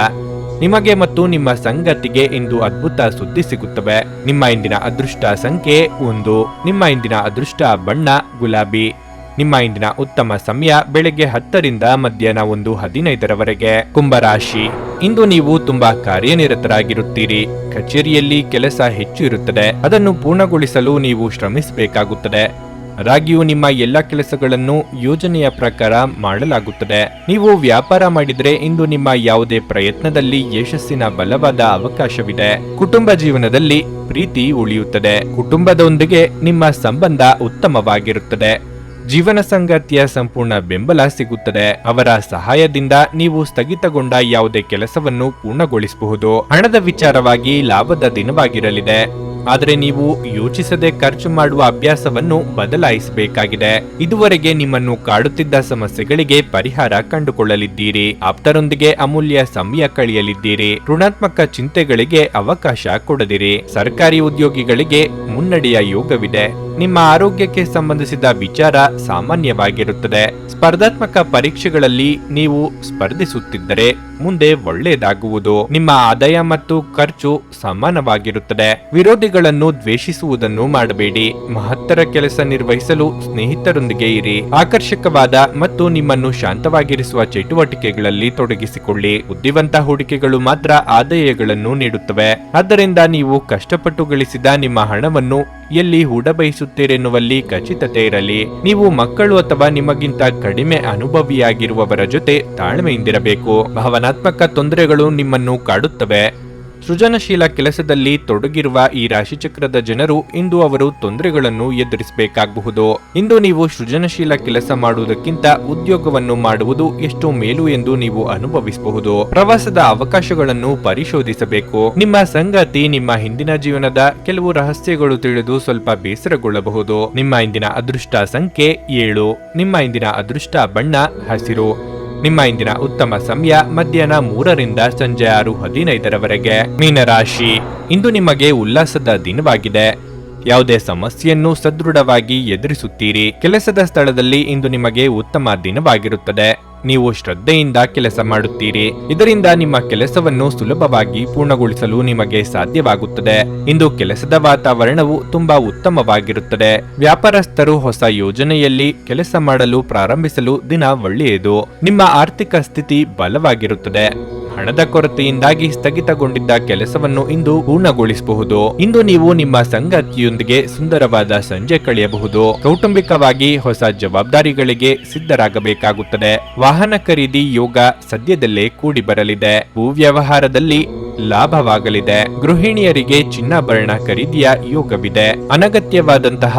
ನಿಮಗೆ ಮತ್ತು ನಿಮ್ಮ ಸಂಗತಿಗೆ ಇಂದು ಅದ್ಭುತ ಸುದ್ದಿ ಸಿಗುತ್ತವೆ. ನಿಮ್ಮ ಇಂದಿನ ಅದೃಷ್ಟ ಸಂಖ್ಯೆ 1. ನಿಮ್ಮ ಇಂದಿನ ಅದೃಷ್ಟ ಬಣ್ಣ ಗುಲಾಬಿ. ನಿಮ್ಮ ಇಂದಿನ ಉತ್ತಮ ಸಮಯ ಬೆಳಗ್ಗೆ 10ರಿಂದ ಮಧ್ಯಾಹ್ನ 1:15ರವರೆಗೆ. ಕುಂಭರಾಶಿ. ಇಂದು ನೀವು ತುಂಬಾ ಕಾರ್ಯನಿರತರಾಗಿರುತ್ತೀರಿ. ಕಚೇರಿಯಲ್ಲಿ ಕೆಲಸ ಹೆಚ್ಚು ಇರುತ್ತದೆ. ಅದನ್ನು ಪೂರ್ಣಗೊಳಿಸಲು ನೀವು ಶ್ರಮಿಸಬೇಕಾಗುತ್ತದೆ. ಆದಾಗ್ಯೂ ನಿಮ್ಮ ಎಲ್ಲ ಕೆಲಸಗಳನ್ನು ಯೋಜನೆಯ ಪ್ರಕಾರ ಮಾಡಲಾಗುತ್ತದೆ. ನೀವು ವ್ಯಾಪಾರ ಮಾಡಿದ್ರೆ ಇಂದು ನಿಮ್ಮ ಯಾವುದೇ ಪ್ರಯತ್ನದಲ್ಲಿ ಯಶಸ್ಸಿನ ಬಲವಾದ ಅವಕಾಶವಿದೆ. ಕುಟುಂಬ ಜೀವನದಲ್ಲಿ ಪ್ರೀತಿ ಉಳಿಯುತ್ತದೆ. ಕುಟುಂಬದೊಂದಿಗೆ ನಿಮ್ಮ ಸಂಬಂಧ ಉತ್ತಮವಾಗಿರುತ್ತದೆ. ಜೀವನ ಸಂಗಾತಿಯ ಸಂಪೂರ್ಣ ಬೆಂಬಲ ಸಿಗುತ್ತದೆ. ಅವರ ಸಹಾಯದಿಂದ ನೀವು ಸ್ಥಗಿತಗೊಂಡ ಯಾವುದೇ ಕೆಲಸವನ್ನು ಪೂರ್ಣಗೊಳಿಸಬಹುದು. ಹಣದ ವಿಚಾರವಾಗಿ ಲಾಭದ ದಿನವಾಗಿರಲಿದೆ. ಆದರೆ ನೀವು ಯೋಚಿಸದೆ ಖರ್ಚು ಮಾಡುವ ಅಭ್ಯಾಸವನ್ನು ಬದಲಾಯಿಸಬೇಕಾಗಿದೆ. ಇದುವರೆಗೆ ನಿಮ್ಮನ್ನು ಕಾಡುತ್ತಿದ್ದ ಸಮಸ್ಯೆಗಳಿಗೆ ಪರಿಹಾರ ಕಂಡುಕೊಳ್ಳಲಿದ್ದೀರಿ. ಆಪ್ತರೊಂದಿಗೆ ಅಮೂಲ್ಯ ಸಮಯ ಕಳೆಯಲಿದ್ದೀರಿ. ಋಣಾತ್ಮಕ ಚಿಂತೆಗಳಿಗೆ ಅವಕಾಶ ಕೊಡದಿರಿ. ಸರ್ಕಾರಿ ಉದ್ಯೋಗಿಗಳಿಗೆ ಮುನ್ನಡೆಯ ಯೋಗವಿದೆ. ನಿಮ್ಮ ಆರೋಗ್ಯಕ್ಕೆ ಸಂಬಂಧಿಸಿದ ವಿಚಾರ ಸಾಮಾನ್ಯವಾಗಿರುತ್ತದೆ. ಸ್ಪರ್ಧಾತ್ಮಕ ಪರೀಕ್ಷೆಗಳಲ್ಲಿ ನೀವು ಸ್ಪರ್ಧಿಸುತ್ತಿದ್ದರೆ ಮುಂದೆ ಒಳ್ಳೆಯದಾಗುವುದು. ನಿಮ್ಮ ಆದಾಯ ಮತ್ತು ಖರ್ಚು ಸಮಾನವಾಗಿರುತ್ತದೆ. ವಿರೋಧಿಗಳನ್ನು ದ್ವೇಷಿಸುವುದನ್ನು ಮಾಡಬೇಡಿ. ಮಹತ್ತರ ಕೆಲಸ ನಿರ್ವಹಿಸಲು ಸ್ನೇಹಿತರೊಂದಿಗೆ ಇರಿ. ಆಕರ್ಷಕವಾದ ಮತ್ತು ನಿಮ್ಮನ್ನು ಶಾಂತವಾಗಿರಿಸುವ ಚಟುವಟಿಕೆಗಳಲ್ಲಿ ತೊಡಗಿಸಿಕೊಳ್ಳಿ. ಬುದ್ಧಿವಂತ ಹೂಡಿಕೆಗಳು ಮಾತ್ರ ಆದಾಯಗಳನ್ನು ನೀಡುತ್ತವೆ. ಆದ್ದರಿಂದ ನೀವು ಕಷ್ಟಪಟ್ಟು ಗಳಿಸಿದ ನಿಮ್ಮ ಹಣವನ್ನು ಎಲ್ಲಿ ಹೂಡಬಯಸುತ್ತೀರಿ ಅನುಭವಿಸುತ್ತೀರೆನ್ನುವಲ್ಲಿ ಖಚಿತತೆ ಇರಲಿ. ನೀವು ಮಕ್ಕಳು ಅಥವಾ ನಿಮಗಿಂತ ಕಡಿಮೆ ಅನುಭವಿಯಾಗಿರುವವರ ಜೊತೆ ತಾಳ್ಮೆಯಿಂದಿರಬೇಕು. ಭಾವನಾತ್ಮಕ ತೊಂದರೆಗಳು ನಿಮ್ಮನ್ನು ಕಾಡುತ್ತವೆ. ಸೃಜನಶೀಲ ಕೆಲಸದಲ್ಲಿ ತೊಡಗಿರುವ ಈ ರಾಶಿಚಕ್ರದ ಜನರು ಇಂದು ಅವರು ತೊಂದರೆಗಳನ್ನು ಎದುರಿಸಬೇಕಾಗಬಹುದು. ಇಂದು ನೀವು ಸೃಜನಶೀಲ ಕೆಲಸ ಮಾಡುವುದಕ್ಕಿಂತ ಉದ್ಯೋಗವನ್ನು ಮಾಡುವುದು ಎಷ್ಟು ಮೇಲು ಎಂದು ನೀವು ಅನುಭವಿಸಬಹುದು. ಪ್ರವಾಸದ ಅವಕಾಶಗಳನ್ನು ಪರಿಶೋಧಿಸಬೇಕು. ನಿಮ್ಮ ಸಂಗಾತಿ ನಿಮ್ಮ ಹಿಂದಿನ ಜೀವನದ ಕೆಲವು ರಹಸ್ಯಗಳು ತಿಳಿದು ಸ್ವಲ್ಪ ಬೇಸರಗೊಳ್ಳಬಹುದು. ನಿಮ್ಮ ಇಂದಿನ ಅದೃಷ್ಟ ಸಂಖ್ಯೆ 7. ನಿಮ್ಮ ಇಂದಿನ ಅದೃಷ್ಟ ಬಣ್ಣ ಹಸಿರು. ನಿಮ್ಮ ಇಂದಿನ ಉತ್ತಮ ಸಮಯ ಮಧ್ಯಾಹ್ನ 3ರಿಂದ ಸಂಜೆ 6:15ರವರೆಗೆ. ಮೀನರಾಶಿ, ಇಂದು ನಿಮಗೆ ಉಲ್ಲಾಸದ ದಿನವಾಗಿದೆ. ಯಾವುದೇ ಸಮಸ್ಯೆಯನ್ನು ಸದೃಢವಾಗಿ ಎದುರಿಸುತ್ತೀರಿ. ಕೆಲಸದ ಸ್ಥಳದಲ್ಲಿ ಇಂದು ನಿಮಗೆ ಉತ್ತಮ ದಿನವಾಗಿರುತ್ತದೆ. ನೀವು ಶ್ರದ್ಧೆಯಿಂದ ಕೆಲಸ ಮಾಡುತ್ತೀರಿ. ಇದರಿಂದ ನಿಮ್ಮ ಕೆಲಸವನ್ನು ಸುಲಭವಾಗಿ ಪೂರ್ಣಗೊಳಿಸಲು ನಿಮಗೆ ಸಾಧ್ಯವಾಗುತ್ತದೆ. ಇಂದು ಕೆಲಸದ ವಾತಾವರಣವು ತುಂಬಾ ಉತ್ತಮವಾಗಿರುತ್ತದೆ. ವ್ಯಾಪಾರಸ್ಥರು ಹೊಸ ಯೋಜನೆಯಲ್ಲಿ ಕೆಲಸ ಮಾಡಲು ಪ್ರಾರಂಭಿಸಲು ದಿನ ಒಳ್ಳೆಯದು. ನಿಮ್ಮ ಆರ್ಥಿಕ ಸ್ಥಿತಿ ಬಲವಾಗಿರುತ್ತದೆ. ಹಣದ ಕೊರತೆಯಿಂದಾಗಿ ಸ್ಥಗಿತಗೊಂಡಿದ್ದ ಕೆಲಸವನ್ನು ಇಂದು ಪೂರ್ಣಗೊಳಿಸಬಹುದು. ಇಂದು ನೀವು ನಿಮ್ಮ ಸಂಗಾತಿಯೊಂದಿಗೆ ಸುಂದರವಾದ ಸಂಜೆ ಕಳೆಯಬಹುದು. ಕೌಟುಂಬಿಕವಾಗಿ ಹೊಸ ಜವಾಬ್ದಾರಿಗಳಿಗೆ ಸಿದ್ಧರಾಗಬೇಕಾಗುತ್ತದೆ. ವಾಹನ ಖರೀದಿ ಯೋಗ ಸದ್ಯದಲ್ಲೇ ಕೂಡಿ ಬರಲಿದೆ. ಭೂ ವ್ಯವಹಾರದಲ್ಲಿ ಲಾಭವಾಗಲಿದೆ. ಗೃಹಿಣಿಯರಿಗೆ ಚಿನ್ನಾಭರಣ ಖರೀದಿಯ ಯೋಗವಿದೆ. ಅನಗತ್ಯವಾದಂತಹ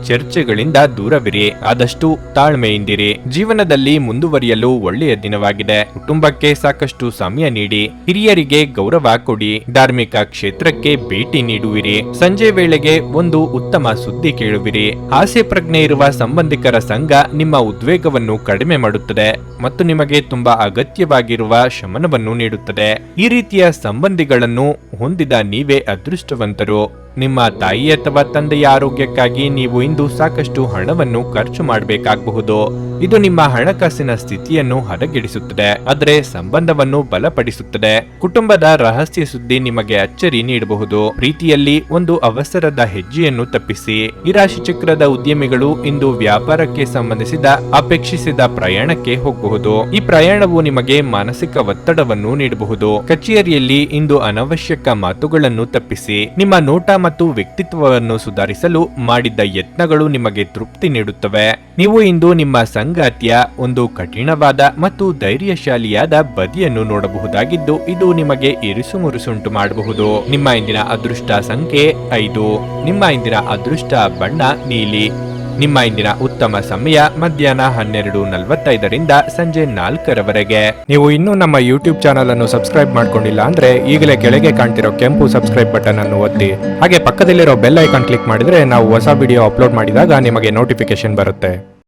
ಚರ್ಚೆಗಳಿಂದ ದೂರವಿರಿ. ಆದಷ್ಟು ತಾಳ್ಮೆಯಿಂದಿರಿ. ಜೀವನದಲ್ಲಿ ಮುಂದುವರಿಯಲು ಒಳ್ಳೆಯ ದಿನವಾಗಿದೆ. ಕುಟುಂಬಕ್ಕೆ ಸಾಕಷ್ಟು ಸಮಯ ನೀಡಿ. ಹಿರಿಯರಿಗೆ ಗೌರವ ಕೊಡಿ. ಧಾರ್ಮಿಕ ಕ್ಷೇತ್ರಕ್ಕೆ ಭೇಟಿ ನೀಡುವಿರಿ. ಸಂಜೆ ವೇಳೆಗೆ ಒಂದು ಉತ್ತಮ ಸುದ್ದಿ ಕೇಳುವಿರಿ. ಆಸೆ ಪ್ರಜ್ಞೆ ಇರುವ ಸಂಬಂಧಿಕರ ಸಂಘ ನಿಮ್ಮ ಉದ್ವೇಗವನ್ನು ಕಡಿಮೆ ಮಾಡುತ್ತದೆ ಮತ್ತು ನಿಮಗೆ ತುಂಬಾ ಅಗತ್ಯವಾಗಿರುವ ಶಮನವನ್ನು ನೀಡುತ್ತದೆ. ಈ ರೀತಿಯ ಸಂಬಂಧಿಗಳನ್ನು ಹೊಂದಿದ ನೀವೇ ಅದೃಷ್ಟವಂತರು. ನಿಮ್ಮ ತಾಯಿ ಅಥವಾ ತಂದೆಯ ಆರೋಗ್ಯಕ್ಕಾಗಿ ನೀವು ಇಂದು ಸಾಕಷ್ಟು ಹಣವನ್ನು ಖರ್ಚು ಮಾಡಬೇಕಾಗಬಹುದು. ಇದು ನಿಮ್ಮ ಹಣಕಾಸಿನ ಸ್ಥಿತಿಯನ್ನು ಹದಗೆಡಿಸುತ್ತದೆ, ಆದರೆ ಸಂಬಂಧವನ್ನು ಬಲಪಡಿಸುತ್ತದೆ. ಕುಟುಂಬದ ರಹಸ್ಯ ಸುದ್ದಿ ನಿಮಗೆ ಅಚ್ಚರಿ ನೀಡಬಹುದು. ಪ್ರೀತಿಯಲ್ಲಿ ಒಂದು ಅವಸರದ ಹೆಜ್ಜೆಯನ್ನು ತಪ್ಪಿಸಿ. ಈ ರಾಶಿ ಚಕ್ರದ ಉದ್ಯಮಿಗಳು ಇಂದು ವ್ಯಾಪಾರಕ್ಕೆ ಸಂಬಂಧಿಸಿದ ಅಪೇಕ್ಷಿಸಿದ ಪ್ರಯಾಣಕ್ಕೆ ಹೋಗಬಹುದು. ಈ ಪ್ರಯಾಣವು ನಿಮಗೆ ಮಾನಸಿಕ ಒತ್ತಡವನ್ನು ನೀಡಬಹುದು. ಕಚೇರಿಯಲ್ಲಿ ಇಂದು ಅನವಶ್ಯಕ ಮಾತುಗಳನ್ನು ತಪ್ಪಿಸಿ. ನಿಮ್ಮ ನೋಟ ಮತ್ತು ವ್ಯಕ್ತಿತ್ವವನ್ನು ಸುಧಾರಿಸಲು ಮಾಡಿದ್ದ ಯತ್ನಗಳು ನಿಮಗೆ ತೃಪ್ತಿ ನೀಡುತ್ತವೆ. ನೀವು ಇಂದು ನಿಮ್ಮ ಸಂಗಾತಿಯ ಒಂದು ಕಠಿಣವಾದ ಮತ್ತು ಧೈರ್ಯಶಾಲಿಯಾದ ಬದಿಯನ್ನು ನೋಡಬಹುದಾಗಿದ್ದು, ಇದು ನಿಮಗೆ ಇರಿಸುಮುರುಸುಂಟು ಮಾಡಬಹುದು. ನಿಮ್ಮ ಇಂದಿನ ಅದೃಷ್ಟ ಸಂಖ್ಯೆ 5. ನಿಮ್ಮ ಇಂದಿನ ಅದೃಷ್ಟ ಬಣ್ಣ ನೀಲಿ. ನಿಮ್ಮ ಇಂದಿನ ಉತ್ತಮ ಸಮಯ ಮಧ್ಯಾಹ್ನ 12:45ರಿಂದ ಸಂಜೆ 4ರವರೆಗೆ. ನೀವು ಇನ್ನೂ ನಮ್ಮ ಯೂಟ್ಯೂಬ್ ಚಾನಲ್ ಅನ್ನು ಸಬ್ಸ್ಕ್ರೈಬ್ ಮಾಡ್ಕೊಂಡಿಲ್ಲ ಅಂದ್ರೆ ಈಗಲೇ ಕೆಳಗೆ ಕಾಣ್ತಿರೋ ಕೆಂಪು ಸಬ್ಸ್ಕ್ರೈಬ್ ಬಟನ್ ಅನ್ನು ಒತ್ತಿ. ಹಾಗೆ ಪಕ್ಕದಲ್ಲಿರೋ ಬೆಲ್ ಐಕಾನ್ ಕ್ಲಿಕ್ ಮಾಡಿದ್ರೆ ನಾವು ಹೊಸ ವಿಡಿಯೋ ಅಪ್ಲೋಡ್ ಮಾಡಿದಾಗ ನಿಮಗೆ ನೋಟಿಫಿಕೇಶನ್ ಬರುತ್ತೆ.